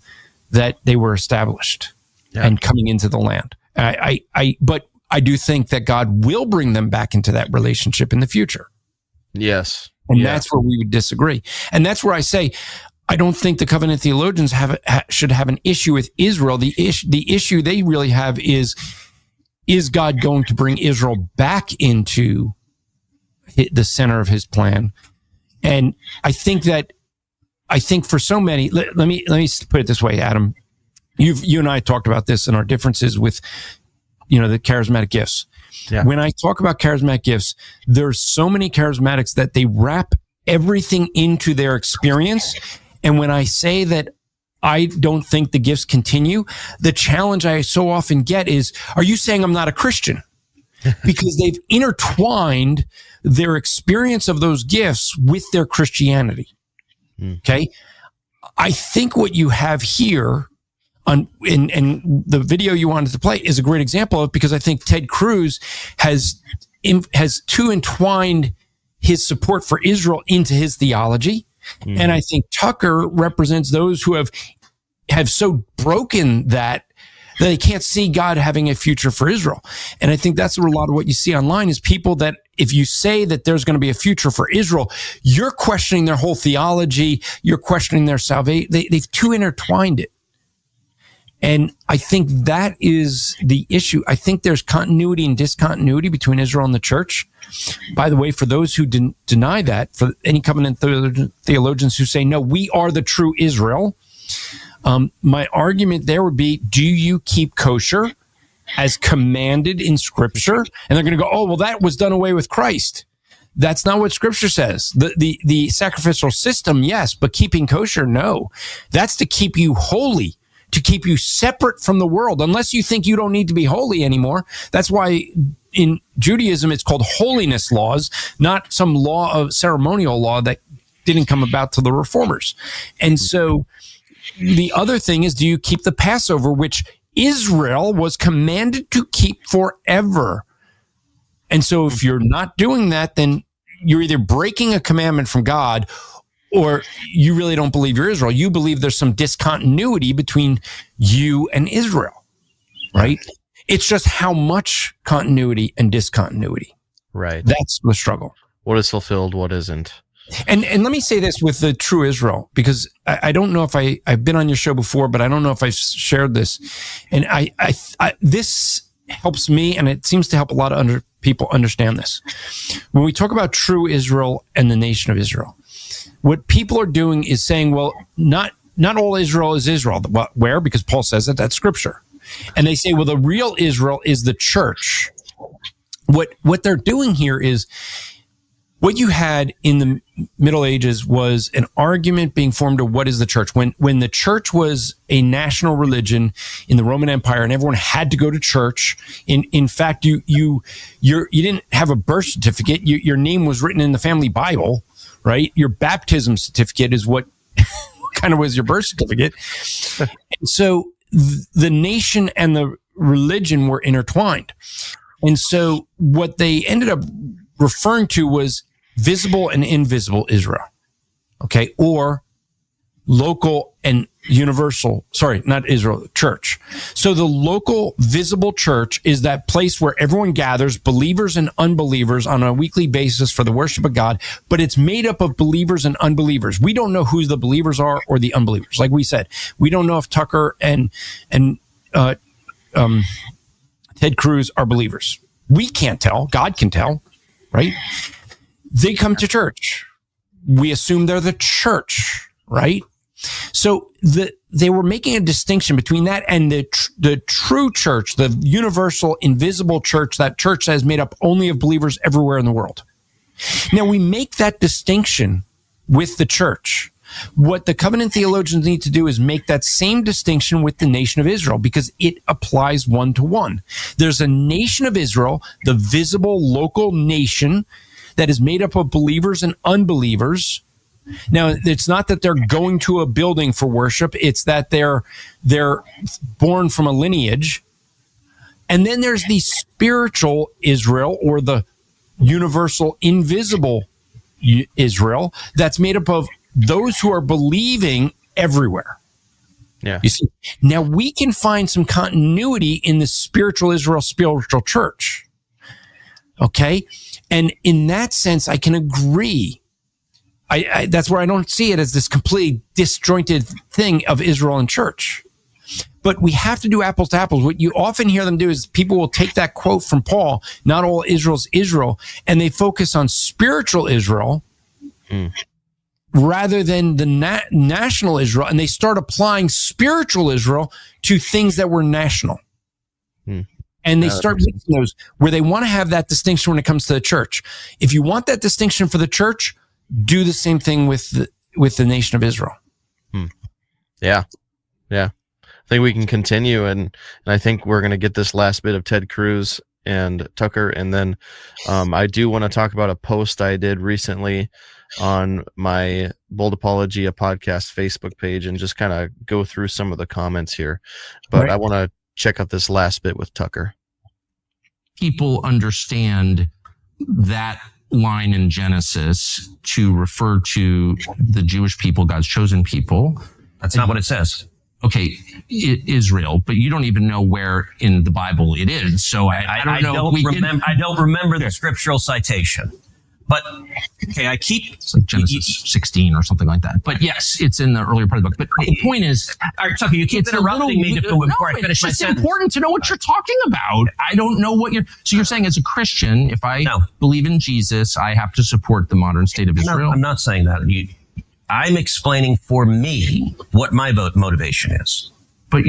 that they were established and coming into the land. But I do think that God will bring them back into that relationship in the future. Yes. And that's where we would disagree. And that's where I say, I don't think the covenant theologians should have an issue with Israel. The issue they really have is God going to bring Israel back into the center of his plan? And I think for so many, let me put it this way, Adam, you and I talked about this in our differences with, the charismatic gifts. Yeah. When I talk about charismatic gifts, there's so many charismatics that they wrap everything into their experience. And when I say that I don't think the gifts continue, the challenge I so often get is, are you saying I'm not a Christian? Because they've intertwined their experience of those gifts with their Christianity. Okay. I think what you have here in the video you wanted to play is a great example of, because I think Ted Cruz has too entwined his support for Israel into his theology. And I think Tucker represents those who have so broken that they can't see God having a future for Israel. And I think that's a lot of what you see online is people that if you say that there's going to be a future for Israel, you're questioning their whole theology. You're questioning their salvation. They've too intertwined it. And I think that is the issue. I think there's continuity and discontinuity between Israel and the church. By the way, for those who deny that, for any covenant theologians who say, no, we are the true Israel, my argument there would be, do you keep kosher as commanded in Scripture? And they're going to go, oh, well, that was done away with Christ. That's not what Scripture says. The sacrificial system, yes, but keeping kosher, no. That's to keep you holy, to keep you separate from the world, unless you think you don't need to be holy anymore. That's why in Judaism, it's called holiness laws, not some law of ceremonial law that didn't come about to the reformers. And so the other thing is, do you keep the Passover, which Israel was commanded to keep forever. And so if you're not doing that, then you're either breaking a commandment from God, or you really don't believe you're Israel. You believe there's some discontinuity between you and Israel, right? It's just how much continuity and discontinuity. Right. That's the struggle. What is fulfilled, what isn't. And let me say this with the true Israel, because I don't know if I've been on your show before, but I don't know if I've shared this. And I this helps me, and it seems to help a lot of people understand this. When we talk about true Israel and the nation of Israel, what people are doing is saying, well, not all Israel is Israel. Where? Because Paul says that, that's scripture. And they say, well, the real Israel is the church. What they're doing here is, what you had in the Middle Ages was an argument being formed of what is the church. When the church was a national religion in the Roman Empire and everyone had to go to church, in fact, you didn't have a birth certificate. Your name was written in the family Bible, right? Your baptism certificate is what kind of was your birth certificate. And so the nation and the religion were intertwined. And so what they ended up referring to was visible and invisible Israel, okay? Or local and universal, not Israel, church. So the local visible church is that place where everyone gathers, believers and unbelievers, on a weekly basis for the worship of God, but it's made up of believers and unbelievers. We don't know who the believers are or the unbelievers. Like we said, we don't know if Tucker and Ted Cruz are believers. We can't tell. God can tell, right? They come to church. We assume they're the church, right? So they were making a distinction between that and the true church, the universal, invisible church, that church that is made up only of believers everywhere in the world. Now, we make that distinction with the church. What the covenant theologians need to do is make that same distinction with the nation of Israel, because it applies one to one. There's a nation of Israel, the visible local nation that is made up of believers and unbelievers. Now, it's not that they're going to a building for worship. It's that they're born from a lineage. And then there's the spiritual Israel, or the universal invisible Israel, that's made up of those who are believing everywhere. Yeah. You see, now we can find some continuity in the spiritual Israel, spiritual church. Okay. And in that sense, I can agree. That's where I don't see it as this completely disjointed thing of Israel and church. But we have to do apples to apples. What you often hear them do is people will take that quote from Paul, not all Israel's Israel, and they focus on spiritual Israel rather than the national Israel, and they start applying spiritual Israel to things that were national. And they start mixing those where they want to have that distinction when it comes to the church. If you want that distinction for the church, do the same thing with the nation of Israel. Yeah. I think we can continue, and I think we're going to get this last bit of Ted Cruz and Tucker, and then I do want to talk about a post I did recently on my Bold Apologia podcast Facebook page and just kind of go through some of the comments here. But right. I want to check out this last bit with Tucker. People understand that line in Genesis to refer to the Jewish people, God's chosen people. That's not what it says. Okay, Israel, but you don't even know where in the Bible it is. So I don't know. I don't remember the scriptural citation. But okay, it's like Genesis 16 or something like that. But yes, it's in the earlier part of the book. But the point is, all right, Tucker, you keep interrupting me before I finish my sentence. It's important to know what you're talking about. I don't know what so you're saying as a Christian, if I believe in Jesus, I have to support the modern state of Israel. No, I'm not saying that. I'm explaining for me what my motivation is. But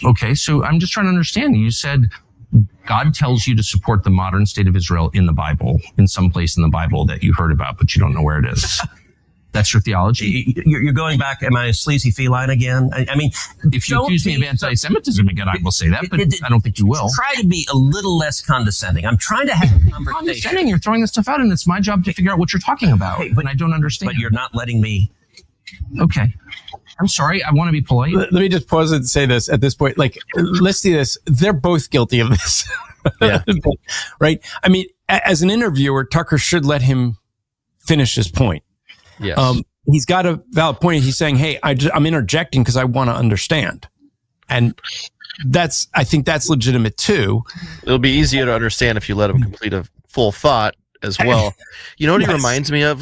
okay, so I'm just trying to understand. You said God tells you to support the modern state of Israel in the Bible, in some place in the Bible that you heard about, but you don't know where it is. That's your theology? You're going back, am I a sleazy feline again? I mean, if you accuse me of anti-Semitism again, I will say that, but I don't think you will. Try to be a little less condescending. I'm trying to have a conversation. Condescending, you're throwing this stuff out, and it's my job to figure out what you're talking about, but I don't understand. But you're not letting me. Okay. I'm sorry. I want to be polite. Let me just pause and say this at this point. Like, let's see this. They're both guilty of this. Yeah. Right? I mean, as an interviewer, Tucker should let him finish his point. Yes. He's got a valid point. He's saying, hey, I'm interjecting because I want to understand. And I think that's legitimate too. It'll be easier to understand if you let him complete a full thought as well. You know what he reminds me of?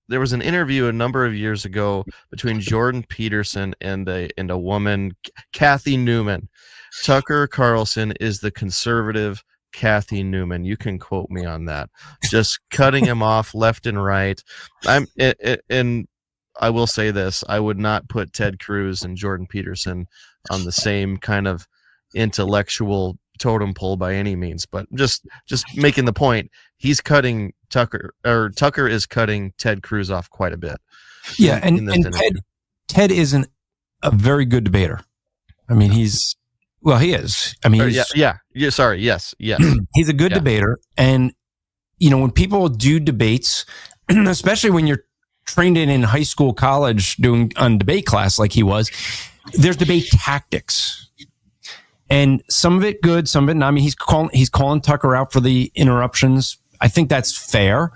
There was an interview a number of years ago between Jordan Peterson and a woman, Kathy Newman. Tucker Carlson is the conservative Kathy Newman. You can quote me on that. Just cutting him off left and right. And I will say this: I would not put Ted Cruz and Jordan Peterson on the same kind of intellectual totem pole by any means. But just making the point, he's cutting Tucker is cutting Ted Cruz off quite a bit. Yeah, and Ted isn't a very good debater. I mean, he is. I mean, sorry. Yes. He's a good debater. And, when people do debates, especially when you're trained in high school, college, doing on debate class like he was, there's debate tactics. And some of it good, some of it not. I mean, he's calling Tucker out for the interruptions. I think that's fair.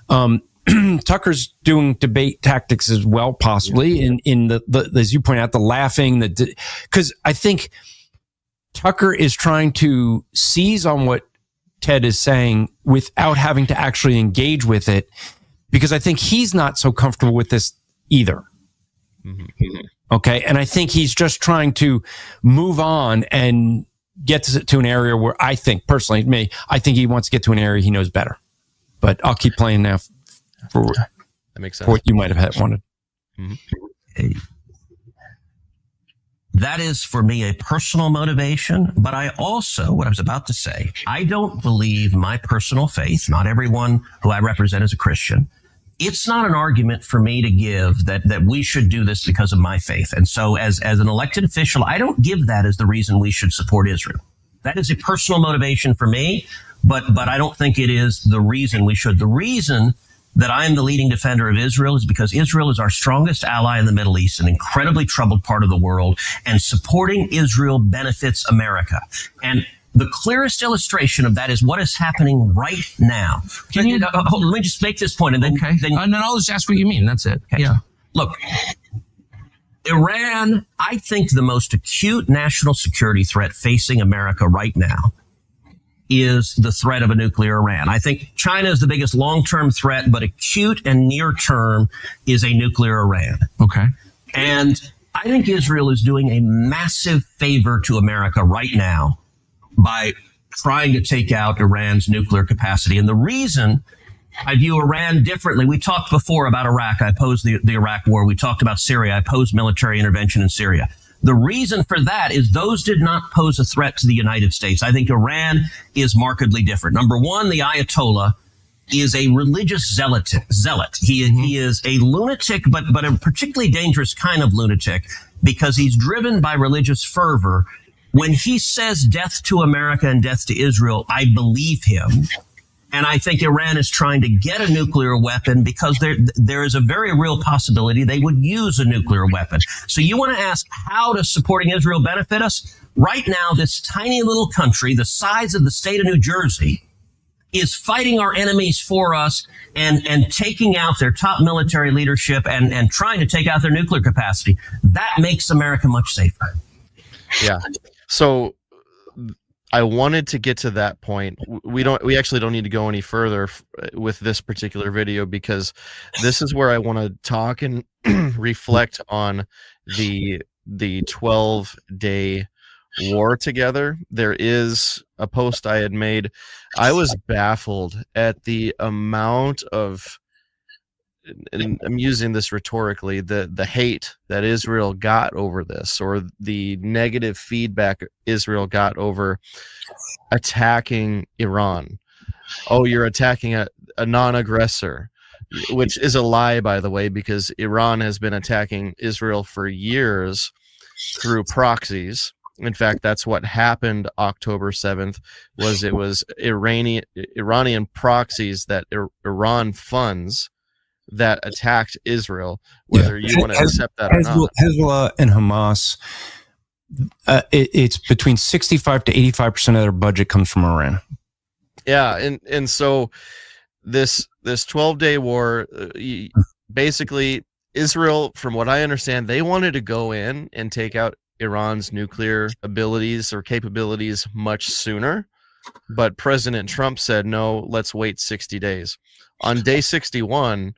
Tucker's doing debate tactics as well, possibly, in the as you point out, the laughing, because I think Tucker is trying to seize on what Ted is saying without having to actually engage with it, because I think he's not so comfortable with this either. Mm-hmm. Okay. And I think he's just trying to move on and get to an area where I think, personally, I think he wants to get to an area he knows better. But I'll keep playing now for that makes sense. For what you might have wanted. Mm-hmm. That is for me a personal motivation, but I also, what I was about to say, I don't believe my personal faith, not everyone who I represent is a Christian. It's not an argument for me to give that we should do this because of my faith. And so as an elected official, I don't give that as the reason we should support Israel. That is a personal motivation for me, but I don't think it is the reason we should. The reason that I am the leading defender of Israel is because Israel is our strongest ally in the Middle East, an incredibly troubled part of the world, and supporting Israel benefits America. And the clearest illustration of that is what is happening right now. Let me just make this point, and then I'll just ask what you mean. That's it. Okay. Yeah. Look, Iran, I think the most acute national security threat facing America right now is the threat of a nuclear Iran. I think China is the biggest long-term threat, but acute and near-term is a nuclear Iran. Okay. And I think Israel is doing a massive favor to America right now by trying to take out Iran's nuclear capacity. And the reason I view Iran differently, we talked before about Iraq. I opposed the Iraq war. We talked about Syria. I opposed military intervention in Syria. The reason for that is those did not pose a threat to the United States. I think Iran is markedly different. Number one, the Ayatollah is a religious zealot. He is a lunatic, but a particularly dangerous kind of lunatic because he's driven by religious fervor. When he says death to America and death to Israel, I believe him. And I think Iran is trying to get a nuclear weapon because there is a very real possibility they would use a nuclear weapon. So you want to ask, how does supporting Israel benefit us? Right now, this tiny little country, the size of the state of New Jersey, is fighting our enemies for us and taking out their top military leadership and trying to take out their nuclear capacity. That makes America much safer. Yeah. So I wanted to get to that point. We actually don't need to go any further with this particular video because this is where I want to talk and reflect on the 12-day war together. There is a post I had made. I was baffled at the amount of, and I'm using this rhetorically, the hate that Israel got over this, or the negative feedback Israel got over attacking Iran. Oh, you're attacking a non-aggressor, which is a lie, by the way, because Iran has been attacking Israel for years through proxies. In fact, that's what happened October 7th, it was Iranian proxies that Iran funds that attacked Israel, whether you want to accept that or not. Hezbollah and Hamas, it's between 65 to 85% of their budget comes from Iran. Yeah, and so this 12-day war, basically Israel, from what I understand, they wanted to go in and take out Iran's nuclear abilities or capabilities much sooner, but President Trump said, no, let's wait 60 days. On day 61,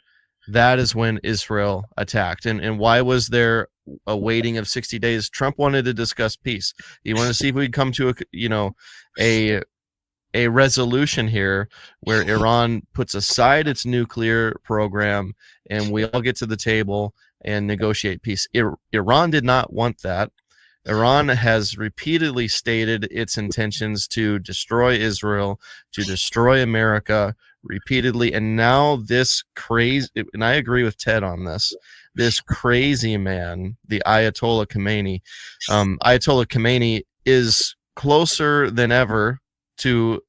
that is when Israel attacked. And why was there a waiting of 60 days? Trump wanted to discuss peace. He wanted to see if we'd come to a resolution here where Iran puts aside its nuclear program and we all get to the table and negotiate peace. Iran did not want that. Iran has repeatedly stated its intentions to destroy Israel, to destroy America repeatedly. And now this crazy, and I agree with Ted on this crazy man, the Ayatollah Khomeini. Ayatollah Khomeini is closer than ever to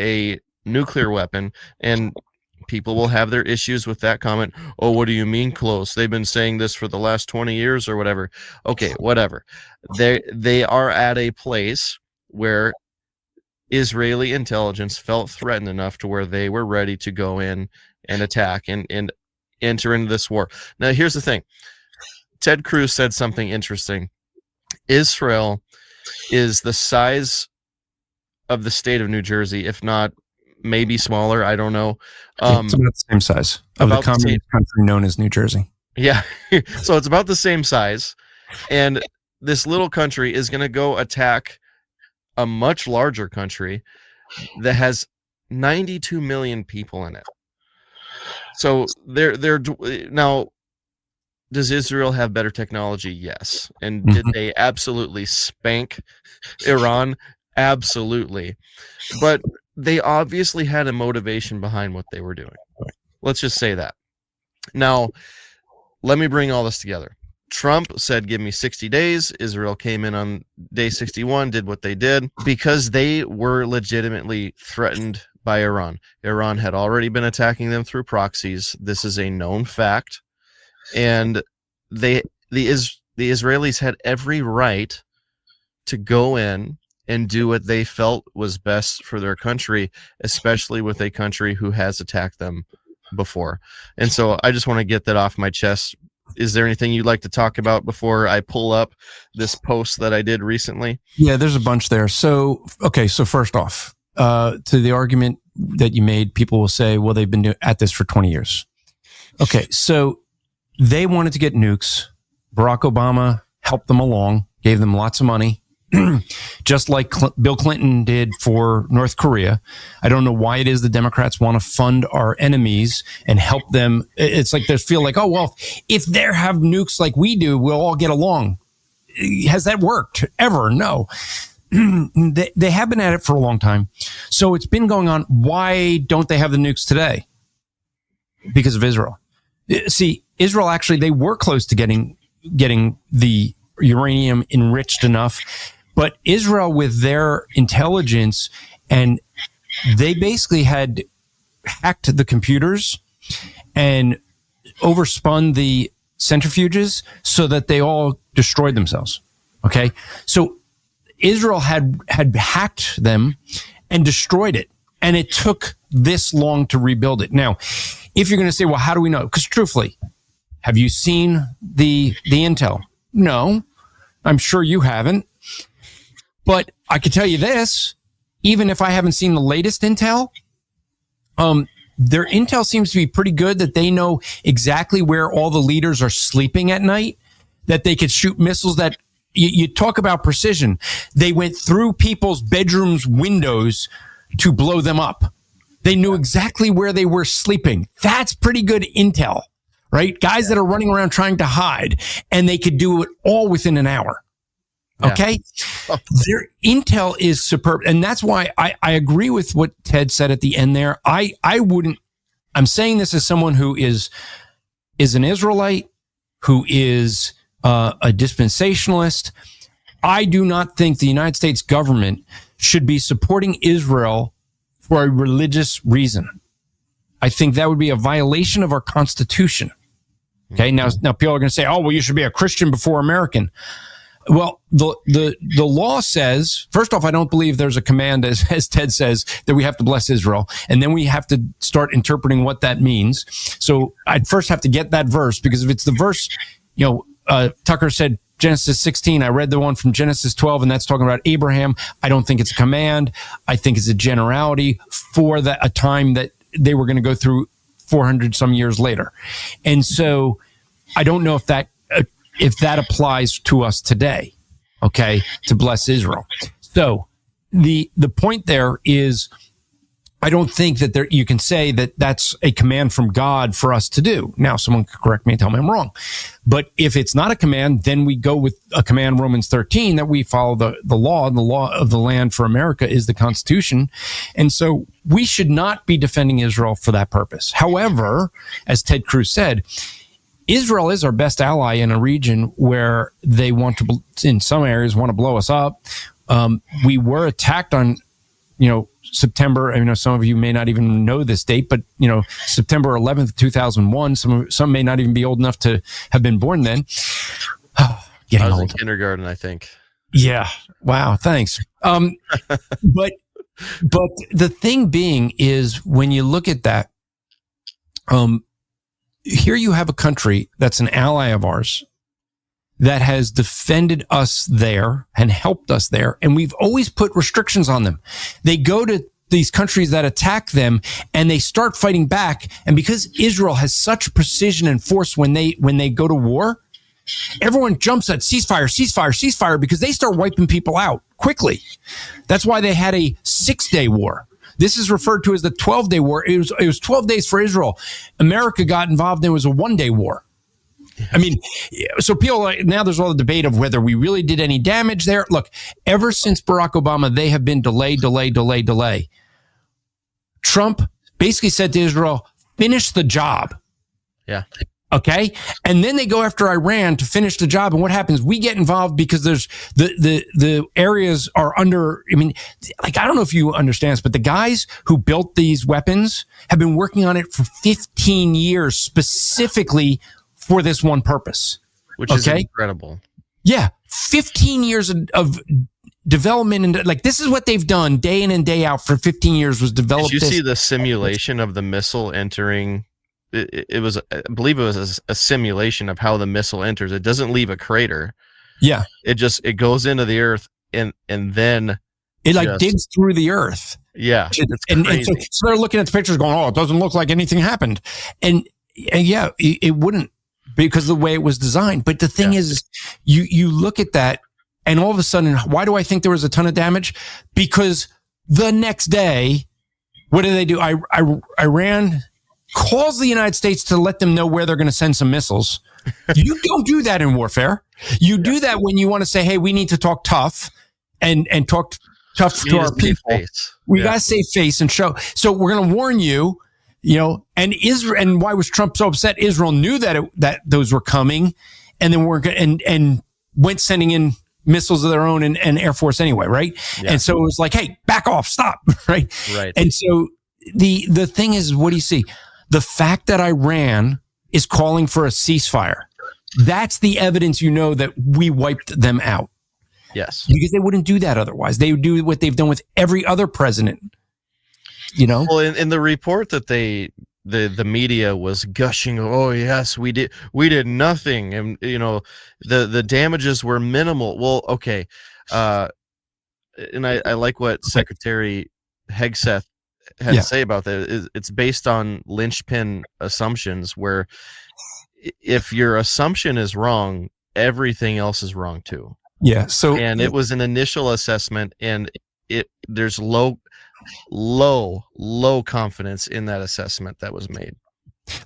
a nuclear weapon, and people will have their issues with that comment. Oh, what do you mean close? They've been saying this for the last 20 years or whatever. Okay, whatever. They are at a place where Israeli intelligence felt threatened enough to where they were ready to go in and attack and enter into this war. Now, here's the thing. Ted Cruz said something interesting. Israel is the size of the state of New Jersey, if not maybe smaller. I don't know. It's about the same size of the communist country known as New Jersey. Yeah. So it's about the same size. And this little country is going to go attack a much larger country that has 92 million people in it. So they're now, does Israel have better technology? Yes. And did they absolutely spank Iran? Absolutely. But they obviously had a motivation behind what they were doing. Let's just say that. Now, let me bring all this together. Trump said, give me 60 days. Israel came in on day 61, did what they did because they were legitimately threatened by Iran. Iran had already been attacking them through proxies. This is a known fact. And the Israelis had every right to go in and do what they felt was best for their country, especially with a country who has attacked them before. And so I just want to get that off my chest. Is there anything you'd like to talk about before I pull up this post that I did recently? Yeah, there's a bunch there. So, okay, so first off, to the argument that you made, people will say, well, they've been at this for 20 years. Okay, so they wanted to get nukes. Barack Obama helped them along, gave them lots of money. Just like Bill Clinton did for North Korea. I don't know why it is the Democrats want to fund our enemies and help them. It's like they feel like, oh, well, if they have nukes like we do, we'll all get along. Has that worked ever? No. They have been at it for a long time. So it's been going on. Why don't they have the nukes today? Because of Israel. See, Israel actually, they were close to getting the uranium enriched enough. But Israel, with their intelligence, and they basically had hacked the computers and overspun the centrifuges so that they all destroyed themselves. Okay? So Israel had hacked them and destroyed it. And it took this long to rebuild it. Now, if you're going to say, well, how do we know? Because truthfully, have you seen the intel? No, I'm sure you haven't. But I can tell you this, even if I haven't seen the latest intel, their intel seems to be pretty good, that they know exactly where all the leaders are sleeping at night, that they could shoot missiles that you talk about precision. They went through people's bedrooms' windows to blow them up. They knew exactly where they were sleeping. That's pretty good intel, right? Guys that are running around trying to hide, and they could do it all within an hour. Okay. Yeah. Their intel is superb. And that's why I agree with what Ted said at the end there. I'm saying this as someone who is an Israelite, who is a dispensationalist. I do not think the United States government should be supporting Israel for a religious reason. I think that would be a violation of our Constitution. Okay, now people are going to say, "Oh, well, you should be a Christian before American." Well, the law says, first off, I don't believe there's a command, as Ted says, that we have to bless Israel, and then we have to start interpreting what that means. So I'd first have to get that verse, because if it's the verse, Tucker said Genesis 16. I read the one from Genesis 12, and that's talking about Abraham. I don't think it's a command. I think it's a generality for a time that they were going to go through 400 some years later. And so I don't know if that applies to us today, okay, to bless Israel. So the point there is, I don't think that you can say that that's a command from God for us to do. Now, someone could correct me and tell me I'm wrong. But if it's not a command, then we go with a command, Romans 13, that we follow the law. And the law of the land for America is the Constitution. And so we should not be defending Israel for that purpose. However, as Ted Cruz said, Israel is our best ally in a region where they want to, in some areas, want to blow us up. We were attacked on, September. Some of you may not even know this date, but September 11th, 2001. Some may not even be old enough to have been born then. I was in kindergarten, I think. Yeah. Wow. Thanks. But the thing being is, when you look at that, here you have a country that's an ally of ours that has defended us there and helped us there. And we've always put restrictions on them. They go to these countries that attack them and they start fighting back. And because Israel has such precision and force when they go to war, everyone jumps at ceasefire, because they start wiping people out quickly. That's why they had a 6-day war. This is referred to as the 12-day war. It was 12 days for Israel. America got involved, and it was a 1-day war. So people, now there's all the debate of whether we really did any damage there. Look, ever since Barack Obama, they have been delay. Trump basically said to Israel, finish the job. Yeah. Okay. And then they go after Iran to finish the job. And what happens? We get involved because there's the areas are under, I don't know if you understand this, but the guys who built these weapons have been working on it for 15 years, specifically for this one purpose. Which is incredible. Yeah. 15 years of development. And this is what they've done day in and day out for 15 years, was develop. Did you see the simulation of the missile entering? It was, I believe it was a simulation of how the missile enters. It doesn't leave a crater. Yeah. It goes into the earth and then it digs through the earth. Yeah. And so they're looking at the pictures going, oh, it doesn't look like anything happened. And yeah, it wouldn't, because of the way it was designed. But the thing is, you look at that, and all of a sudden, why do I think there was a ton of damage? Because the next day, what do they do? Iran calls the United States to let them know where they're going to send some missiles. You don't do that in warfare. You do that when you want to say, hey, we need to talk tough and talk tough to our people. We got to save face and show. So we're going to warn you, and Israel. And why was Trump so upset? Israel knew that those were coming, and then and went sending in missiles of their own and Air Force anyway, right? Yeah. And so it was like, hey, back off, stop, right? Right. And so the thing is, what do you see? The fact that Iran is calling for a ceasefire, that's the evidence that we wiped them out. Yes. Because they wouldn't do that otherwise. They would do what they've done with every other president. Well, in the report that the media was gushing, oh yes, we did nothing, and the damages were minimal. Well, okay. And I like what Secretary Hegseth had to say about that. It's based on linchpin assumptions, where if your assumption is wrong, everything else is wrong too. Yeah. So, and it was an initial assessment, and there's low confidence in that assessment that was made.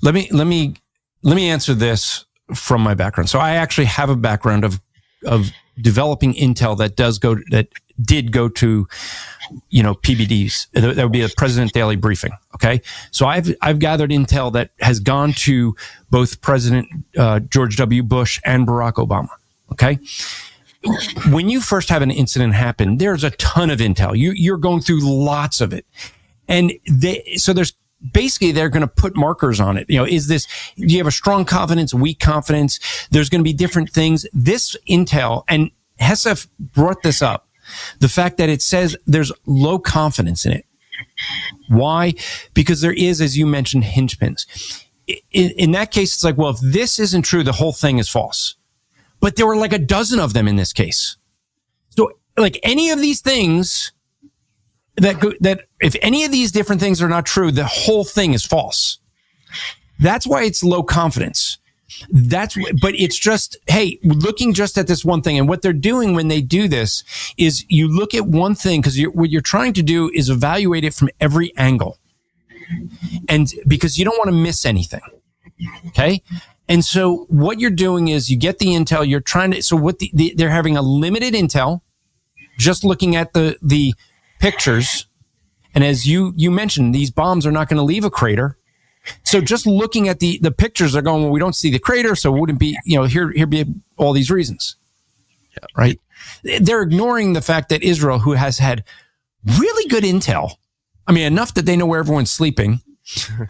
Let me answer this from my background. So I actually have a background of developing intel that did go to PBDs. That would be a President Daily Briefing. Okay, so I've gathered intel that has gone to both President George W. Bush and Barack Obama. Okay, when you first have an incident happen, there's a ton of intel. You're going through lots of it, and so there's basically they're going to put markers on it. Do you have a strong confidence, weak confidence? There's going to be different things. This intel, and Hesef brought this up, the fact that it says there's low confidence in it. Why? Because there is, as you mentioned, hinge pins. In that case, it's like, well, if this isn't true, the whole thing is false. But there were like a dozen of them in this case. So like any of these things that if any of these different things are not true, the whole thing is false. That's why it's low confidence. But it's just, hey, looking just at this one thing. And what they're doing when they do this is you look at one thing, because what you're trying to do is evaluate it from every angle. And because you don't want to miss anything. Okay. And so what you're doing is you get the intel, you're trying to, so what they're having a limited intel, just looking at the pictures. And as you mentioned, these bombs are not going to leave a crater. So just looking at the pictures, they're going, well, we don't see the crater, so it wouldn't be, here be all these reasons. Yeah. Right? They're ignoring the fact that Israel, who has had really good intel, I mean, enough that they know where everyone's sleeping.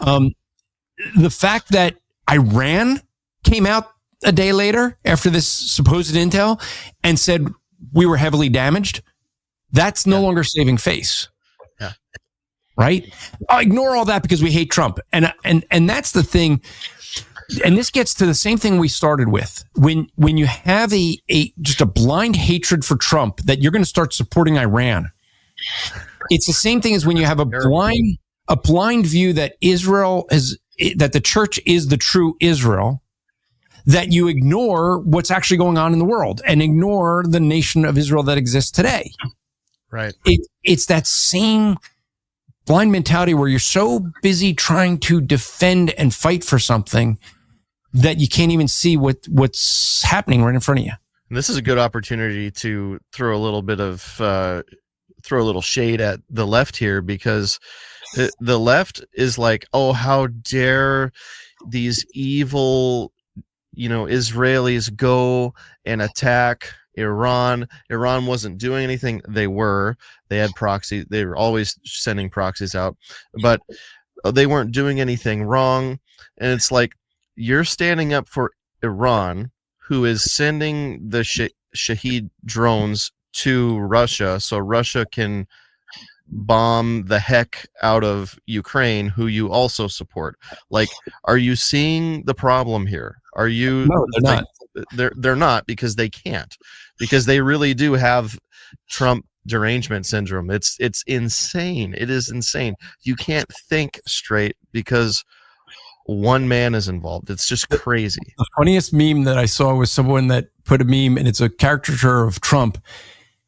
The fact that Iran came out a day later after this supposed intel and said we were heavily damaged, that's no longer saving face. Yeah. Right? Ignore all that because we hate Trump. And that's the thing. And this gets to the same thing we started with. When you have just a blind hatred for Trump, that you're going to start supporting Iran. It's the same thing as when you have a blind view that that the church is the true Israel, that you ignore what's actually going on in the world and ignore the nation of Israel that exists today. Right. It's that same blind mentality where you're so busy trying to defend and fight for something that you can't even see what's happening right in front of you. And this is a good opportunity to throw a little shade at the left here, because the left is like, oh, how dare these evil, Israelis go and attack Iran. Iran wasn't doing anything. They had proxies. They were always sending proxies out, but they weren't doing anything wrong. And it's like, you're standing up for Iran, who is sending the Shahed drones to Russia so Russia can bomb the heck out of Ukraine, who you also support. Like, are you seeing the problem here? Are you? No, they're not. They're not, because they can't, because they really do have Trump derangement syndrome. It's insane. It is insane. You can't think straight because one man is involved. It's just crazy. The funniest meme that I saw was someone that put a meme, and it's a caricature of Trump,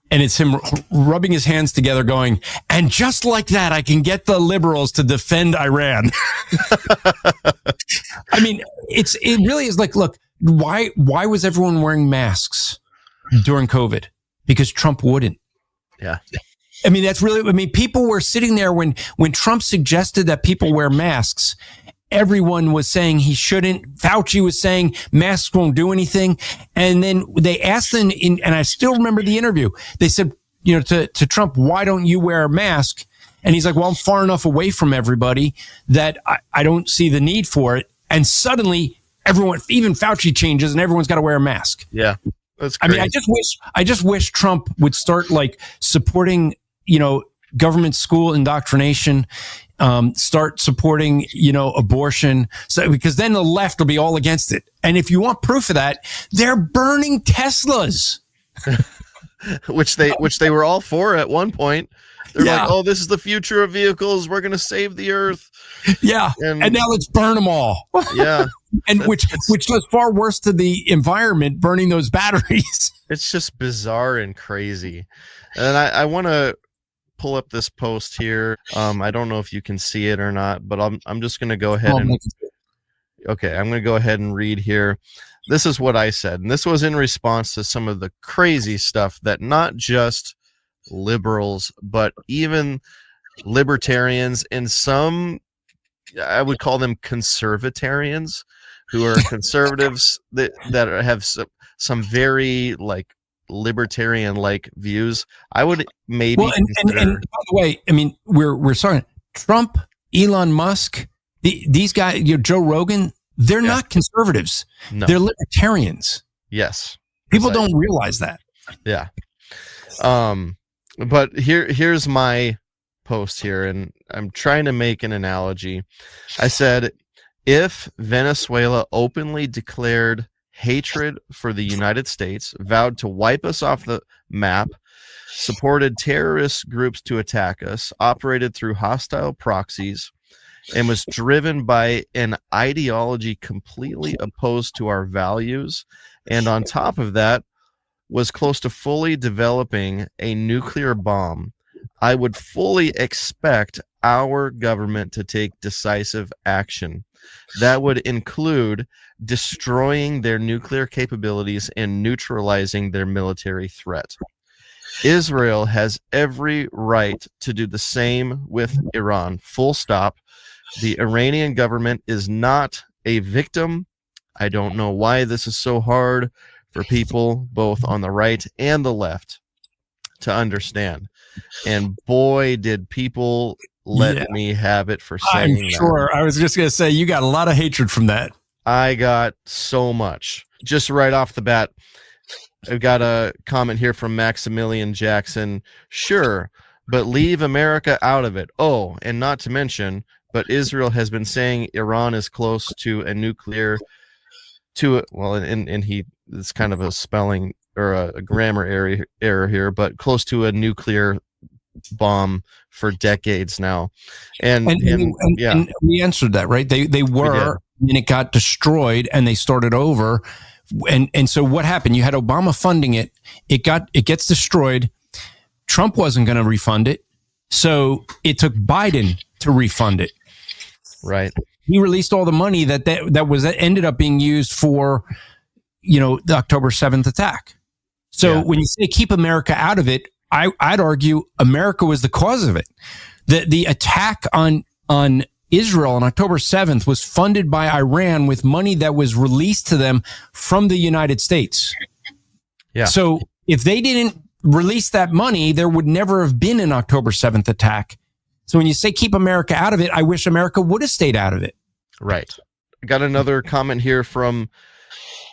and it's him rubbing his hands together going, and just like that, I can get the liberals to defend Iran. I mean, it really is like, look, why was everyone wearing masks during COVID? Because Trump wouldn't. Yeah. I mean, people were sitting there when Trump suggested that people wear masks. Everyone was saying he shouldn't. Fauci was saying masks won't do anything. And then they asked him, and I still remember the interview. They said, to Trump, why don't you wear a mask? And he's like, well, I'm far enough away from everybody that I don't see the need for it. And suddenly everyone, even Fauci changes and everyone's got to wear a mask. Yeah. That's crazy. I mean, I just wish Trump would start like supporting, government school indoctrination, start supporting, abortion. So, because then the left will be all against it. And if you want proof of that, they're burning Teslas, which they were all for at one point. They're like, oh, this is the future of vehicles. We're going to save the earth. Yeah. And now let's burn them all. Yeah. And which does far worse to the environment, burning those batteries. It's just bizarre and crazy. And I want to pull up this post here. I don't know if you can see it or not, but I'm just going to go ahead I'm going to go ahead and read here. This is what I said. And this was in response to some of the crazy stuff that not just liberals, but even libertarians and some, I would call them conservatarians, who are conservatives that have some very like libertarian like views. I would maybe and by the way, I mean, we're sorry, Trump Elon Musk, these guys, Joe Rogan, they're not conservatives. No. They're libertarians. Yes. People don't realize that. Yeah. But here's my post here, and I'm trying to make an analogy. I said, if Venezuela openly declared hatred for the United States, vowed to wipe us off the map, supported terrorist groups to attack us, operated through hostile proxies, and was driven by an ideology completely opposed to our values, and on top of that, was close to fully developing a nuclear bomb, I would fully expect our government to take decisive action. That would include destroying their nuclear capabilities and neutralizing their military threat. Israel has every right to do the same with Iran. Full stop. The Iranian government is not a victim. I don't know why this is so hard for people both on the right and the left to understand. And boy, did people let me have it for saying that. I'm sure. I was just going to say, you got a lot of hatred from that. I got so much. Just right off the bat, I've got a comment here from Maximilian Jackson. Sure, but leave America out of it. Oh, and not to mention, but Israel has been saying Iran is close to a nuclear, and it's kind of a spelling or a grammar error here, but close to a nuclear bomb for decades now. And we answered that, right? They were, and it got destroyed and they started over. And so what happened? You had Obama funding it. It gets destroyed. Trump wasn't going to refund it. So it took Biden to refund it. Right. He released all the money that ended up being used for, the October 7th attack. So when you say keep America out of it, I'd argue America was the cause of it. The attack on Israel on October 7th was funded by Iran with money that was released to them from the United States. Yeah. So if they didn't release that money, there would never have been an October 7th attack. So when you say keep America out of it, I wish America would have stayed out of it. Right. I got another comment here from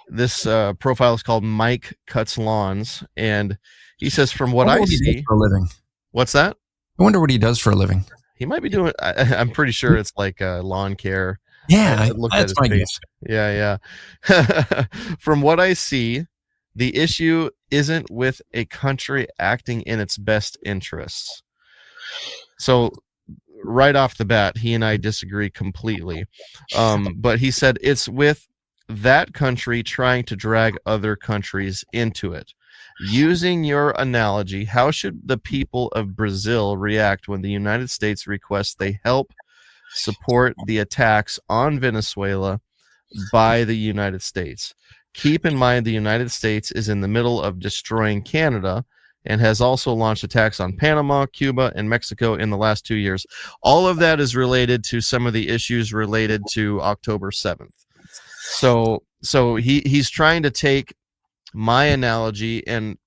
this profile is called Mike Cuts Lawns, and he says, from what I see, for a living. What's that? I wonder what he does for a living. He might be doing. I'm pretty sure it's like lawn care. Yeah, that's my guess. Yeah. From what I see, the issue isn't with a country acting in its best interests. So right off the bat, he and I disagree completely. But he said it's with that country trying to drag other countries into it. Using your analogy, how should the people of Brazil react when the United States requests they help support the attacks on Venezuela by the United States? Keep in mind the United States is in the middle of destroying Canada and has also launched attacks on Panama, Cuba, and Mexico in the last 2 years. All of that is related to some of the issues related to October 7th. So he's trying to take my analogy and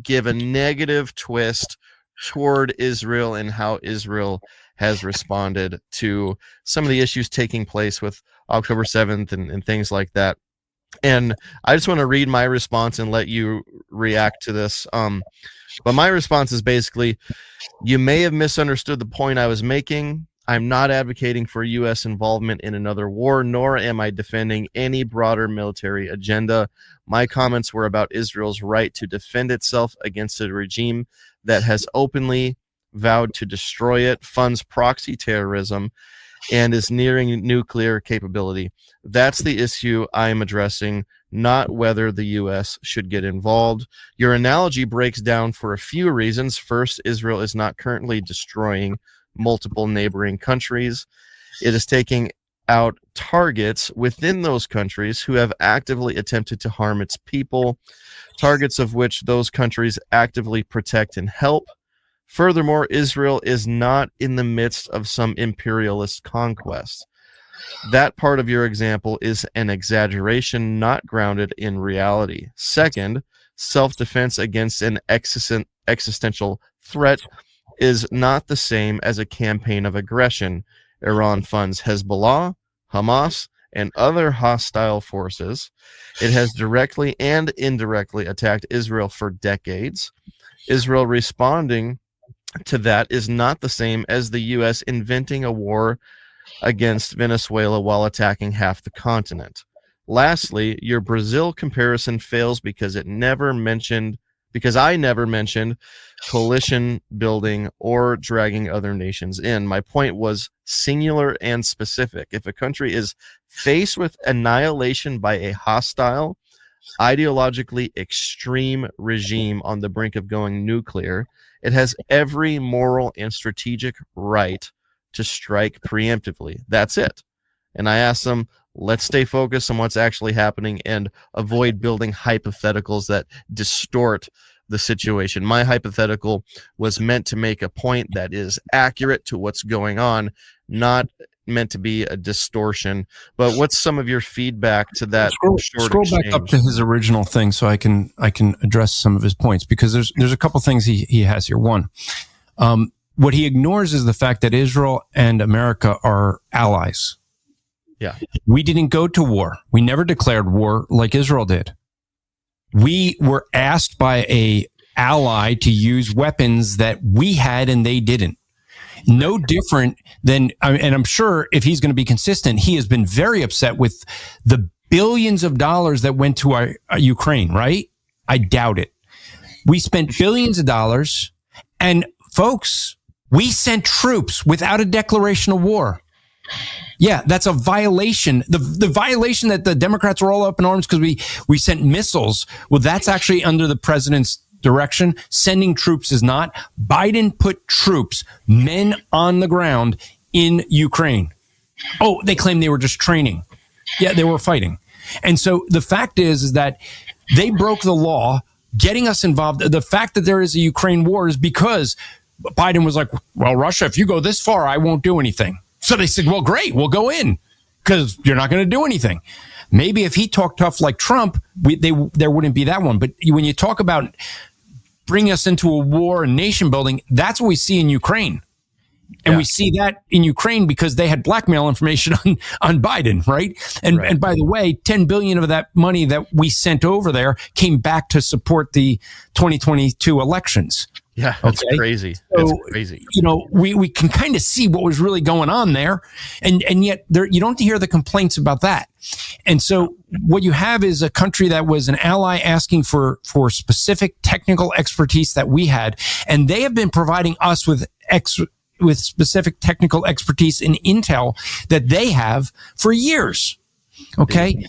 give a negative twist toward Israel and how Israel has responded to some of the issues taking place with October 7th and things like that. And I just want to read my response and let you react to this. But my response is basically, you may have misunderstood the point I was making. I'm not advocating for U.S. involvement in another war, nor am I defending any broader military agenda. My comments were about Israel's right to defend itself against a regime that has openly vowed to destroy it, funds proxy terrorism, and is nearing nuclear capability. That's the issue I am addressing, not whether the U.S. should get involved. Your analogy breaks down for a few reasons. First, Israel is not currently destroying multiple neighboring countries. It is taking out targets within those countries who have actively attempted to harm its people, targets of which those countries actively protect and help. Furthermore, Israel is not in the midst of some imperialist conquest. That part of your example is an exaggeration not grounded in reality. Second, self-defense against an existential threat is not the same as a campaign of aggression. Iran funds Hezbollah, Hamas, and other hostile forces. It has directly and indirectly attacked Israel for decades. Israel responding to that is not the same as the U.S. inventing a war against Venezuela while attacking half the continent. Lastly, your Brazil comparison fails because I never mentioned coalition building or dragging other nations in. My point was singular and specific. If a country is faced with annihilation by a hostile, ideologically extreme regime on the brink of going nuclear, it has every moral and strategic right to strike preemptively. That's it. And I asked them, let's stay focused on what's actually happening and avoid building hypotheticals that distort the situation. My hypothetical was meant to make a point that is accurate to what's going on, not meant to be a distortion. But what's some of your feedback to that? Scroll back up to his original thing so I can address some of his points, because there's a couple things he has here. One, what he ignores is the fact that Israel and America are allies. Yeah. We didn't go to war. We never declared war like Israel did. We were asked by a ally to use weapons that we had and they didn't. No different than, and I'm sure if he's going to be consistent, he has been very upset with the billions of dollars that went to our Ukraine, right? I doubt it. We spent billions of dollars, and folks, we sent troops without a declaration of war. Yeah, that's a violation. The violation that the Democrats were all up in arms because we sent missiles. Well, that's actually under the president's direction. Sending troops is not. Biden put troops, men on the ground in Ukraine. Oh, they claim they were just training. Yeah, they were fighting. And so the fact is that they broke the law, getting us involved. The fact that there is a Ukraine war is because Biden was like, well, Russia, if you go this far, I won't do anything. So they said, well, great, we'll go in because you're not going to do anything. Maybe if he talked tough like Trump, there wouldn't be that one. But when you talk about bringing us into a war and nation building, that's what we see in Ukraine. And we see that in Ukraine because they had blackmail information on Biden, right? And by the way, 10 billion of that money that we sent over there came back to support the 2022 elections. Yeah, that's crazy. That's crazy. You know, we can kind of see what was really going on there, and yet you don't hear the complaints about that. And so what you have is a country that was an ally asking for specific technical expertise that we had, and they have been providing us with specific technical expertise in intel that they have for years. Okay,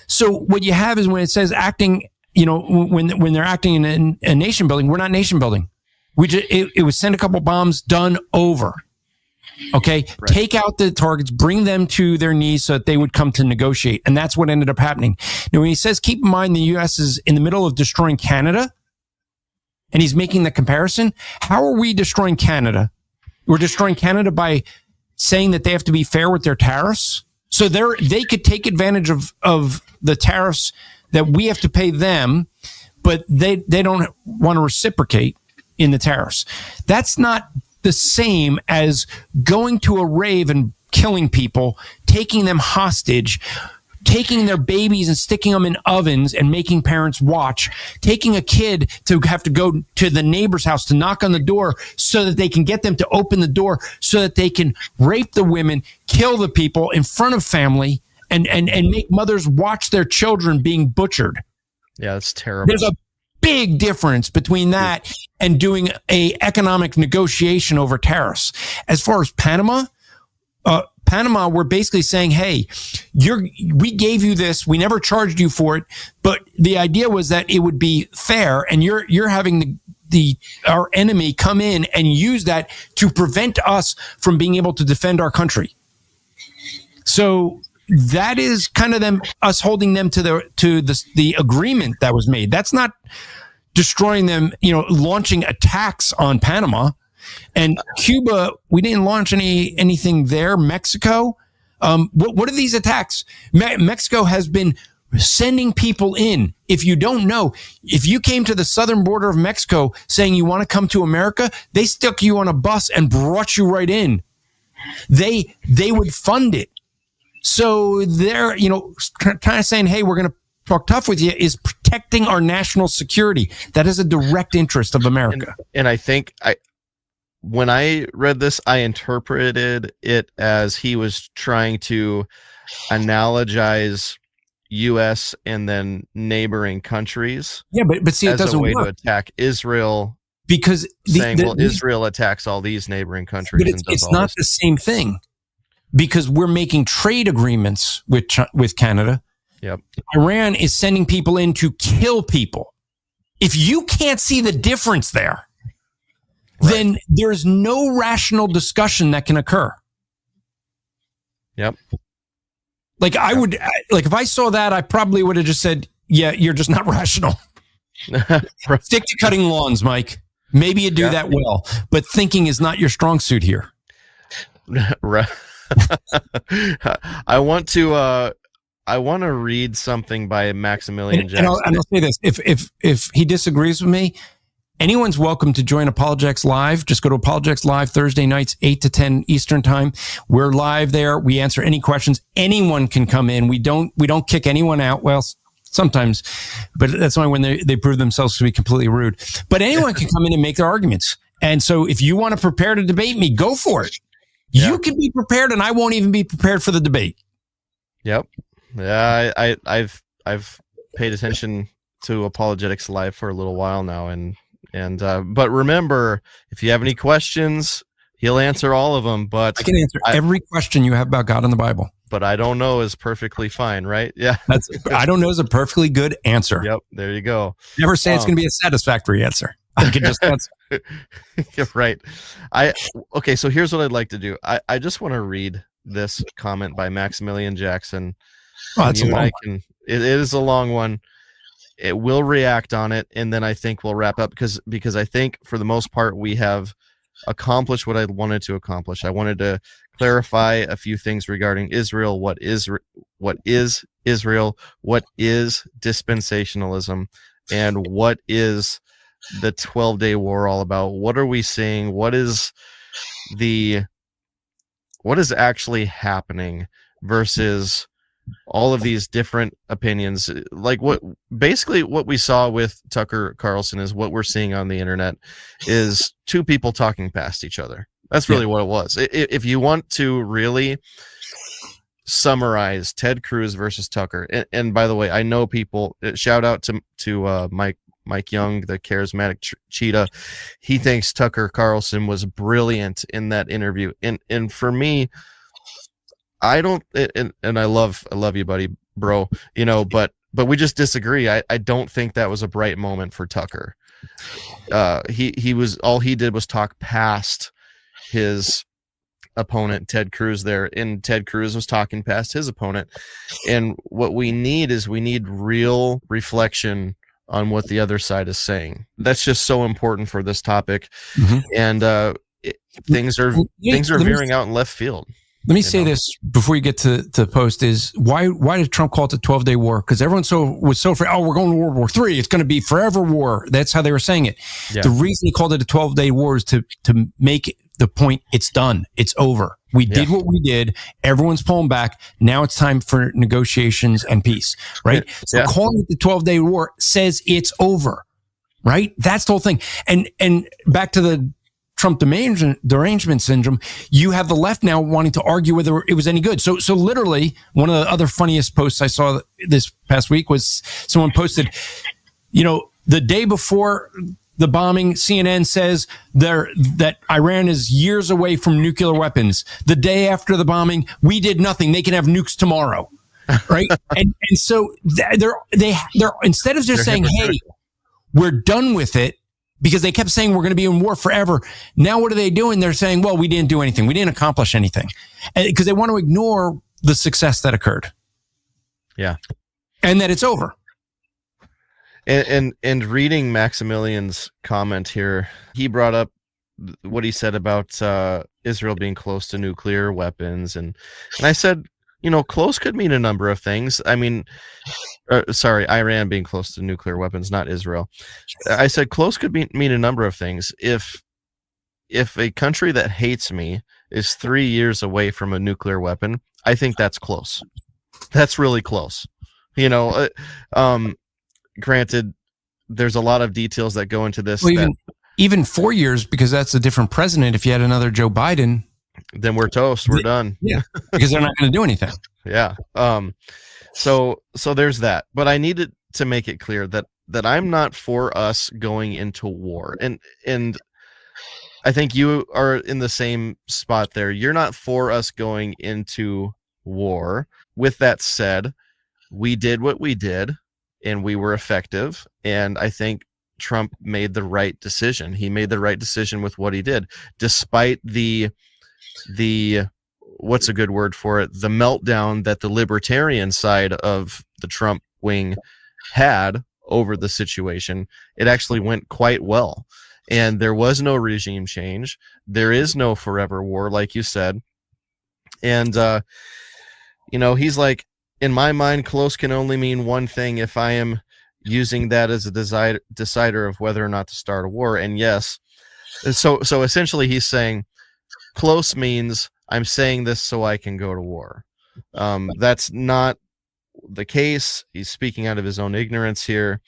so what you have is when it says acting, you know, when they're acting in a nation building, we're not nation building. It was send a couple bombs, done, over. Okay, right. Take out the targets, bring them to their knees so that they would come to negotiate, and that's what ended up happening. Now, when he says, keep in mind the U.S. is in the middle of destroying Canada, and he's making the comparison, how are we destroying Canada? We're destroying Canada by saying that they have to be fair with their tariffs, so they could take advantage of the tariffs that we have to pay them, but they don't want to reciprocate in the tariffs. That's not the same as going to a rave and killing people, taking them hostage, taking their babies and sticking them in ovens and making parents watch, taking a kid to have to go to the neighbor's house to knock on the door so that they can get them to open the door so that they can rape the women, kill the people in front of family, and make mothers watch their children being butchered. Yeah, that's terrible. There's a big difference between that and doing a economic negotiation over tariffs. As far as Panama, we're basically saying, hey, we gave you this, we never charged you for it, but the idea was that it would be fair, and you're having our enemy come in and use that to prevent us from being able to defend our country. So that is kind of us holding them to the agreement that was made. That's not destroying them, launching attacks on Panama. And Cuba, we didn't launch anything there. Mexico, what are these attacks? Mexico has been sending people in. If you don't know, if you came to the southern border of Mexico saying you want to come to America, they stuck you on a bus and brought you right in. They would fund it. So they're, kind of saying, hey, we're going to talk tough with you, is protecting our national security. That is a direct interest of America. And I think when I read this, I interpreted it as he was trying to analogize U.S. and then neighboring countries. Yeah, but see, it doesn't work. As a way work. to attack Israel, because Israel attacks all these neighboring countries. But it's not the same thing, because we're making trade agreements with Canada. Yep. Iran is sending people in to kill people. If you can't see the difference there, then there's no rational discussion that can occur. Yep. Like if I saw that, I probably would have just said, yeah, you're just not rational. Stick to cutting lawns, Mike. Maybe you do that well, but thinking is not your strong suit here. Right. I want to read something by Maximilian Jackson. And I'll say this: if he disagrees with me, anyone's welcome to join Apologetics Live. Just go to Apologetics Live Thursday nights, 8 to 10 Eastern time. We're live there. We answer any questions. Anyone can come in. We don't kick anyone out. Well, sometimes, but that's only when they prove themselves to be completely rude. But anyone can come in and make their arguments. And so if you want to prepare to debate me, go for it. Yeah. You can be prepared, and I won't even be prepared for the debate. Yep. Yeah, I've paid attention to Apologetics Live for a little while now, and but remember, if you have any questions, he'll answer all of them. But I can answer every question you have about God and the Bible. But I don't know is perfectly fine, right? Yeah. I don't know is a perfectly good answer. Yep. There you go. Never say it's going to be a satisfactory answer. I can just answer. Right. Okay. So here's what I'd like to do. I just want to read this comment by Maximilian Jackson. Oh, that's a long one. It is a long one. It will react on it, and then I think we'll wrap up because I think for the most part we have accomplished what I wanted to accomplish. I wanted to clarify a few things regarding Israel. What is Israel? What is dispensationalism? And what is the 12-day war all about? What are we seeing? What is actually happening versus all of these different opinions? Like what we saw with Tucker Carlson is what we're seeing on the internet is two people talking past each other. That's really what it was. If you want to really summarize Ted Cruz versus Tucker, and by the way, I know people, shout out to Mike Young, the charismatic cheetah. He thinks Tucker Carlson was brilliant in that interview. And for me, I don't, and I love you, buddy, bro, but we just disagree. I don't think that was a bright moment for Tucker. He was, all he did was talk past his opponent, Ted Cruz there, and Ted Cruz was talking past his opponent. And what we need is real reflection on what the other side is saying. That's just so important for this topic. Mm-hmm. And things are veering out in left field. Let me say this before you get to post is why did Trump call it the 12-day war? Because everyone was so afraid, we're going to World War III. It's going to be forever war. That's how they were saying it. Yeah. The reason he called it a 12-day war is to make the point, it's done. It's over. We did what we did. Everyone's pulling back. Now it's time for negotiations and peace, right? So calling it the 12-day war says it's over, right? That's the whole thing. And back to the Trump derangement syndrome, you have the left now wanting to argue whether it was any good. So literally, one of the other funniest posts I saw this past week was someone posted, the day before the bombing, CNN says that Iran is years away from nuclear weapons. The day after the bombing, we did nothing. They can have nukes tomorrow, right? and so they're instead of just saying, "Hey, we're done with it," because they kept saying we're going to be in war forever. Now what are they doing? They're saying, "Well, we didn't do anything. We didn't accomplish anything," because they want to ignore the success that occurred. Yeah, and that it's over. And reading Maximilian's comment here, he brought up what he said about Israel being close to nuclear weapons, and I said, close could mean a number of things. I mean, sorry, Iran being close to nuclear weapons, not Israel. I said close could mean a number of things. If a country that hates me is 3 years away from a nuclear weapon, I think that's close. That's really close. Granted, there's a lot of details that go into this. Well, even 4 years, because that's a different president. If you had another Joe Biden, then we're toast. We're done. Yeah, because they're not going to do anything. Yeah. So there's that. But I needed to make it clear that I'm not for us going into war. And I think you are in the same spot there. You're not for us going into war. With that said, we did what we did, and we were effective. And I think Trump made the right decision. He made the right decision with what he did, despite the what's a good word for it? The meltdown that the libertarian side of the Trump wing had over the situation. It actually went quite well. And there was no regime change. There is no forever war, like you said. And, he's like, in my mind, close can only mean one thing if I am using that as a decider of whether or not to start a war. And yes, so essentially he's saying close means I'm saying this so I can go to war. That's not the case. He's speaking out of his own ignorance here.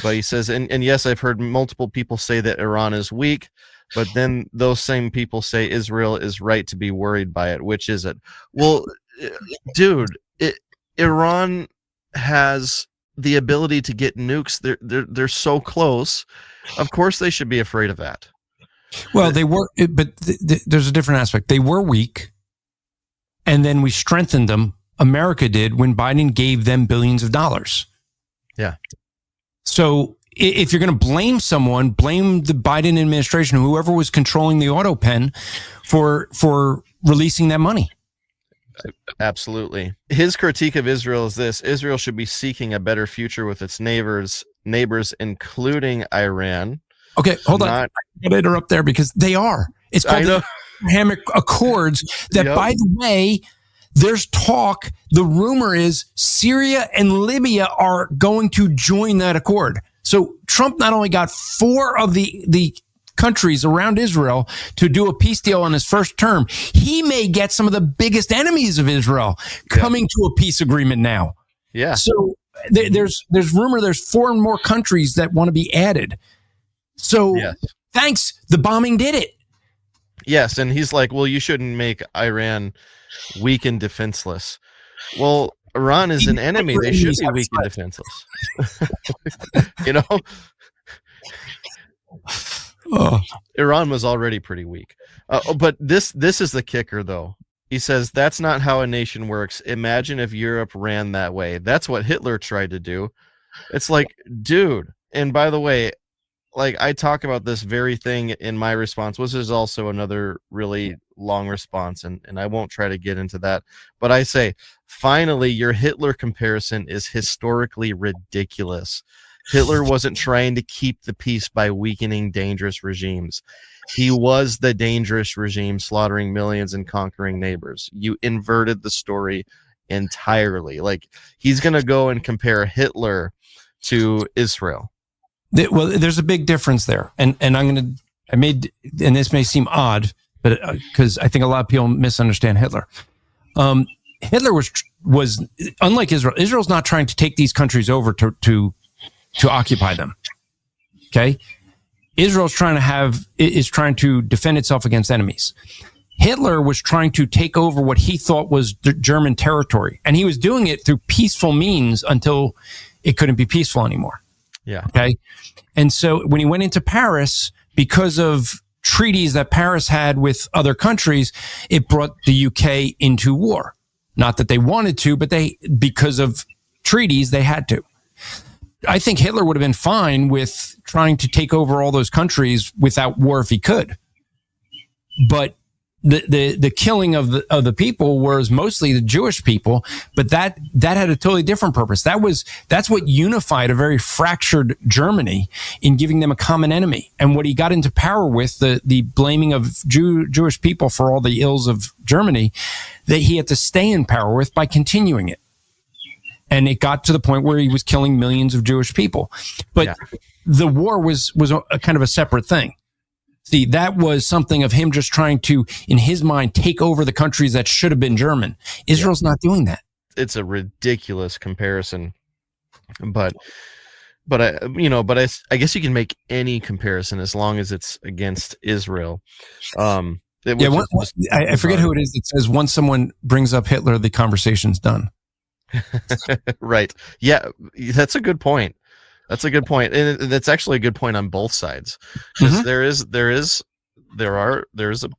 But he says, and yes, I've heard multiple people say that Iran is weak, but then those same people say Israel is right to be worried by it. Which is it? Well, dude, Iran has the ability to get nukes. They're so close. Of course they should be afraid of that. Well, they were, but there's a different aspect. They were weak, and then we strengthened them. America did when Biden gave them billions of dollars. Yeah. So if you're going to blame someone, blame the Biden administration, whoever was controlling the auto pen, for releasing that money. Absolutely. His critique of Israel is this: Israel should be seeking a better future with its neighbors, including Iran. Okay, hold on. I got to interrupt there because they are. It's called the Abrahamic Accords that, by the way, there's talk. The rumor is Syria and Libya are going to join that accord. So Trump not only got 4 of the countries around Israel to do a peace deal on his first term, he may get some of the biggest enemies of Israel coming to a peace agreement now. Yeah. So there's rumor there's 4 more countries that want to be added. So thanks. The bombing did it. Yes. And he's like, well, you shouldn't make Iran weak and defenseless. Well, Iran is an enemy. They should be weak and defenseless. Iran was already pretty weak. But this is the kicker, though. He says, that's not how a nation works. Imagine if Europe ran that way. That's what Hitler tried to do. It's like, dude. And by the way, like, I talk about this very thing in my response, which is also another really long response, and I won't try to get into that. But I say, finally, your Hitler comparison is historically ridiculous. Hitler wasn't trying to keep the peace by weakening dangerous regimes. He was the dangerous regime, slaughtering millions and conquering neighbors. You inverted the story entirely. Like, he's going to go and compare Hitler to Israel. Well, there's a big difference there. And and this may seem odd, but because I think a lot of people misunderstand Hitler. Hitler was unlike Israel. Israel's not trying to take these countries over to occupy them. Okay. Israel's is trying to defend itself against enemies. Hitler was trying to take over what he thought was German territory. And he was doing it through peaceful means until it couldn't be peaceful anymore. Yeah. Okay. And so when he went into Paris, because of treaties that Paris had with other countries, it brought the UK into war. Not that they wanted to, but because of treaties, they had to. I think Hitler would have been fine with trying to take over all those countries without war if he could. But the killing of the people was mostly the Jewish people, but that had a totally different purpose. That's what unified a very fractured Germany in giving them a common enemy. And what he got into power with, the blaming of Jewish people for all the ills of Germany, that he had to stay in power with by continuing it. And it got to the point where he was killing millions of Jewish people. But the war was a kind of a separate thing. See, that was something of him just trying to, in his mind, take over the countries that should have been German. Israel's not doing that. It's a ridiculous comparison, but I guess you can make any comparison as long as it's against Israel. I forget who it is that says once someone brings up Hitler, the conversation's done. Right. Yeah, that's a good point. That's a good point, and that's actually a good point on both sides, because there is a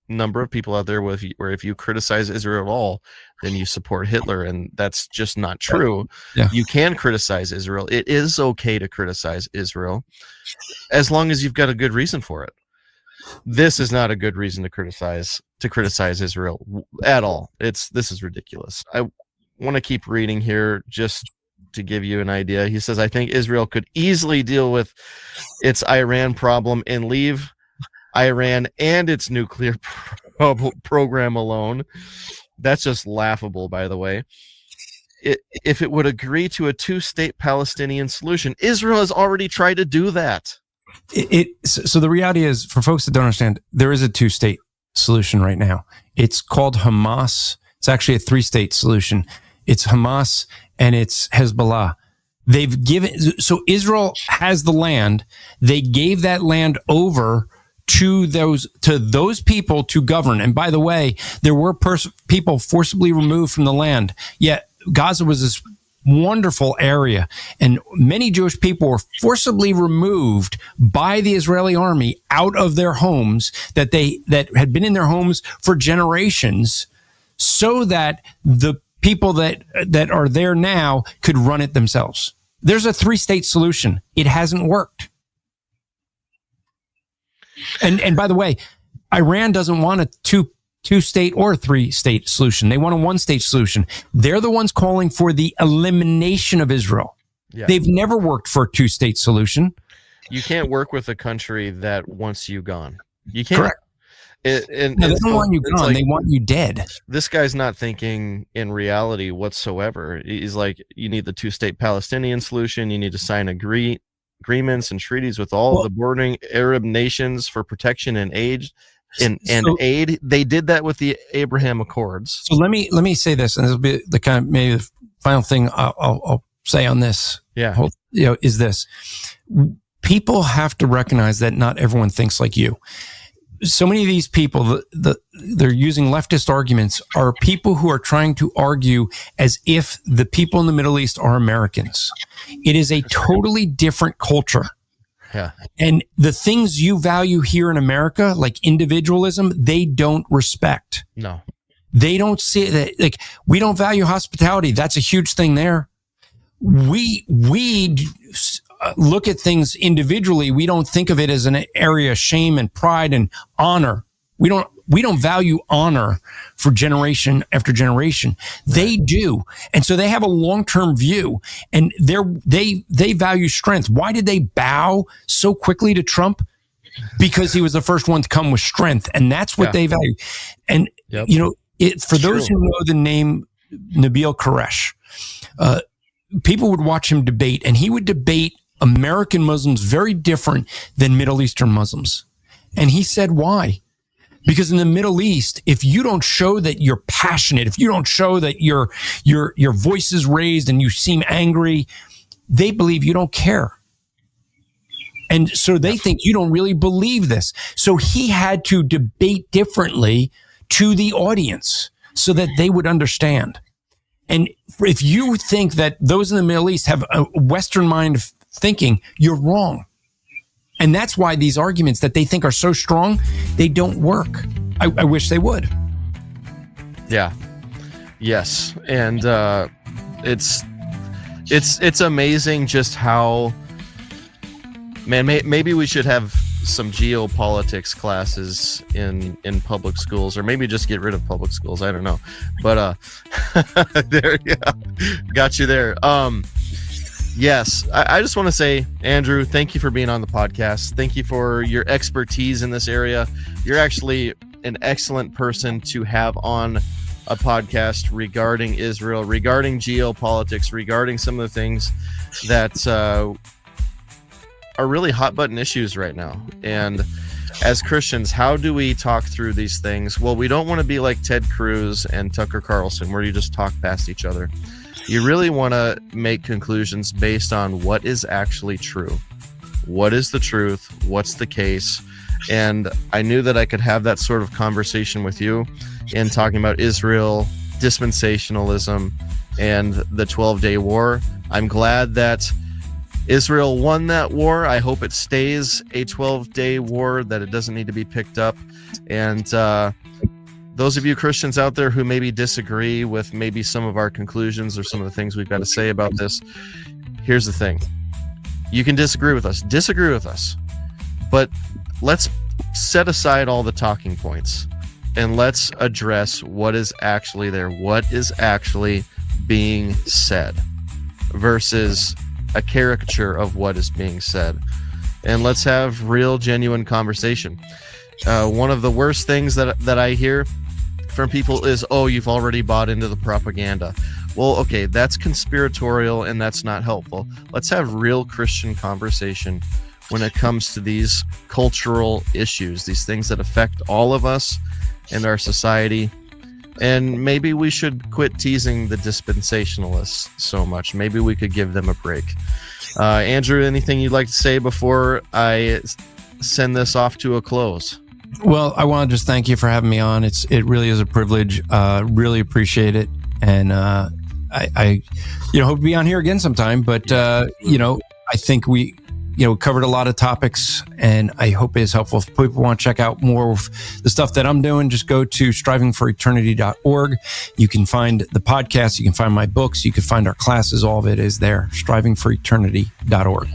number of people out there where if you criticize Israel at all, then you support Hitler, and that's just not true. Yeah. You can criticize Israel. It is okay to criticize Israel, as long as you've got a good reason for it. This is not a good reason to criticize Israel at all. This is ridiculous. I want to keep reading here just to give you an idea. He says, I think Israel could easily deal with its Iran problem and leave Iran and its nuclear program alone. That's just laughable, by the way. If it would agree to a two-state Palestinian solution. Israel has already tried to do that. So the reality is, for folks that don't understand, there is a two-state solution right now. It's called Hamas. It's actually a three-state solution. It's Hamas and it's Hezbollah. So Israel has the land. They gave that land over to those people to govern. And by the way, there were people forcibly removed from the land. Yet Gaza was this wonderful area, and many Jewish people were forcibly removed by the Israeli army out of their homes that had been in their homes for generations, so that the people that are there now could run it themselves. There's a three-state solution. It hasn't worked. And by the way, Iran doesn't want a two-state or three-state solution. They want a one-state solution. They're the ones calling for the elimination of Israel. Yeah. They've never worked for a two-state solution. You can't work with a country that wants you gone. You can't. Correct. They don't want you gone. They want you dead. This guy's not thinking in reality whatsoever. He's like, you need the two-state Palestinian solution. You need to sign agreements and treaties with all of the bordering Arab nations for protection and aid. Aid. They did that with the Abraham Accords. So let me say this, and this will be the kind of maybe the final thing I'll say on this. Yeah, is this: people have to recognize that not everyone thinks like you. So many of these people, they're using leftist arguments, are people who are trying to argue as if the people in the Middle East are Americans. It is a totally different culture. Yeah. And the things you value here in America, like individualism, they don't respect. No. They don't see that. Like, we don't value hospitality. That's a huge thing there. We look at things individually. We don't think of it as an area of shame and pride and honor. We don't value honor for generation after generation. They do. And so they have a long-term view, and they value strength. Why did they bow so quickly to Trump? Because he was the first one to come with strength, and that's what they value. And for those who know the name Nabil Quresh, people would watch him debate, and he would debate American Muslims very different than Middle Eastern Muslims. And he said, why? Because in the Middle East, if you don't show that you're passionate, if you don't show that your voice is raised and you seem angry, they believe you don't care. And so they think you don't really believe this. So he had to debate differently to the audience so that they would understand. And if you think that those in the Middle East have a Western mind of thinking, you're wrong. And that's why these arguments that they think are so strong, they don't work. I wish they would. Yeah. Yes. And it's amazing just how, man, maybe we should have some geopolitics classes in public schools, or maybe just get rid of public schools. I don't know, but there, yeah, got you there. Yes, I just want to say, Andrew, thank you for being on the podcast. Thank you for your expertise in this area. You're actually an excellent person to have on a podcast regarding Israel, regarding geopolitics, regarding some of the things that are really hot button issues right now. And as Christians, how do we talk through these things? Well, we don't want to be like Ted Cruz and Tucker Carlson, where you just talk past each other. You really want to make conclusions based on what is actually true. What is the truth? What's the case? And I knew that I could have that sort of conversation with you in talking about Israel, dispensationalism, and the 12-day war. I'm glad that Israel won that war. I hope it stays a 12-day war, that it doesn't need to be picked up. And those of you Christians out there who maybe disagree with maybe some of our conclusions or some of the things we've got to say about this, here's the thing. You can disagree with us, but let's set aside all the talking points and let's address what is actually there, what is actually being said versus a caricature of what is being said. And let's have real, genuine conversation. One of the worst things that I hear from people is, oh, you've already bought into the propaganda. Well, okay, that's conspiratorial and that's not helpful. Let's have real Christian conversation when it comes to these cultural issues, these things that affect all of us and our society. And maybe we should quit teasing the dispensationalists so much. Maybe we could give them a break. Andrew, anything you'd like to say before I send this off to a close? Well, I want to just thank you for having me on. It really is a privilege. Really appreciate it. And I hope to be on here again sometime. But, I think we covered a lot of topics, and I hope it is helpful. If people want to check out more of the stuff that I'm doing, just go to strivingforeternity.org. You can find the podcast. You can find my books. You can find our classes. All of it is there, strivingforeternity.org.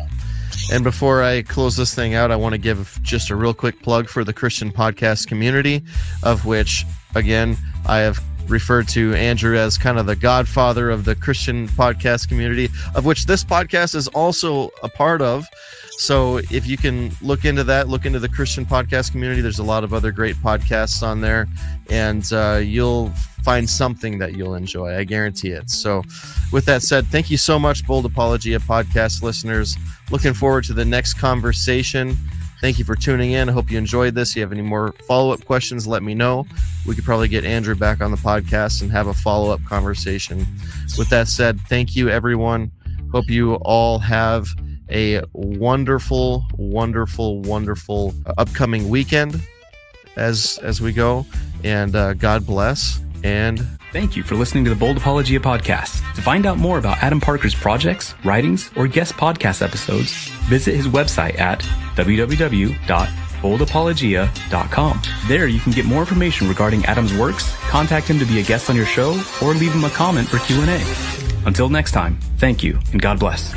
And before I close this thing out, I want to give just a real quick plug for the Christian podcast community, of which, again, I have referred to Andrew as kind of the godfather of the Christian podcast community, of which this podcast is also a part of. So if you can look into that, look into the Christian podcast community, there's a lot of other great podcasts on there, and you'll find something that you'll enjoy. I guarantee it. So with that said, thank you so much, Bold Apologia podcast listeners. Looking forward to the next conversation. Thank you for tuning in. I hope you enjoyed this. If you have any more follow-up questions, let me know. We could probably get Andrew back on the podcast and have a follow-up conversation. With that said, thank you, everyone. Hope you all have a wonderful, wonderful, wonderful upcoming weekend as we go. And God bless. And thank you for listening to the Bold Apologia podcast. To find out more about Adam Parker's projects, writings, or guest podcast episodes, visit his website at www.boldapologia.com. There you can get more information regarding Adam's works, contact him to be a guest on your show, or leave him a comment for Q&A. Until next time, thank you and God bless.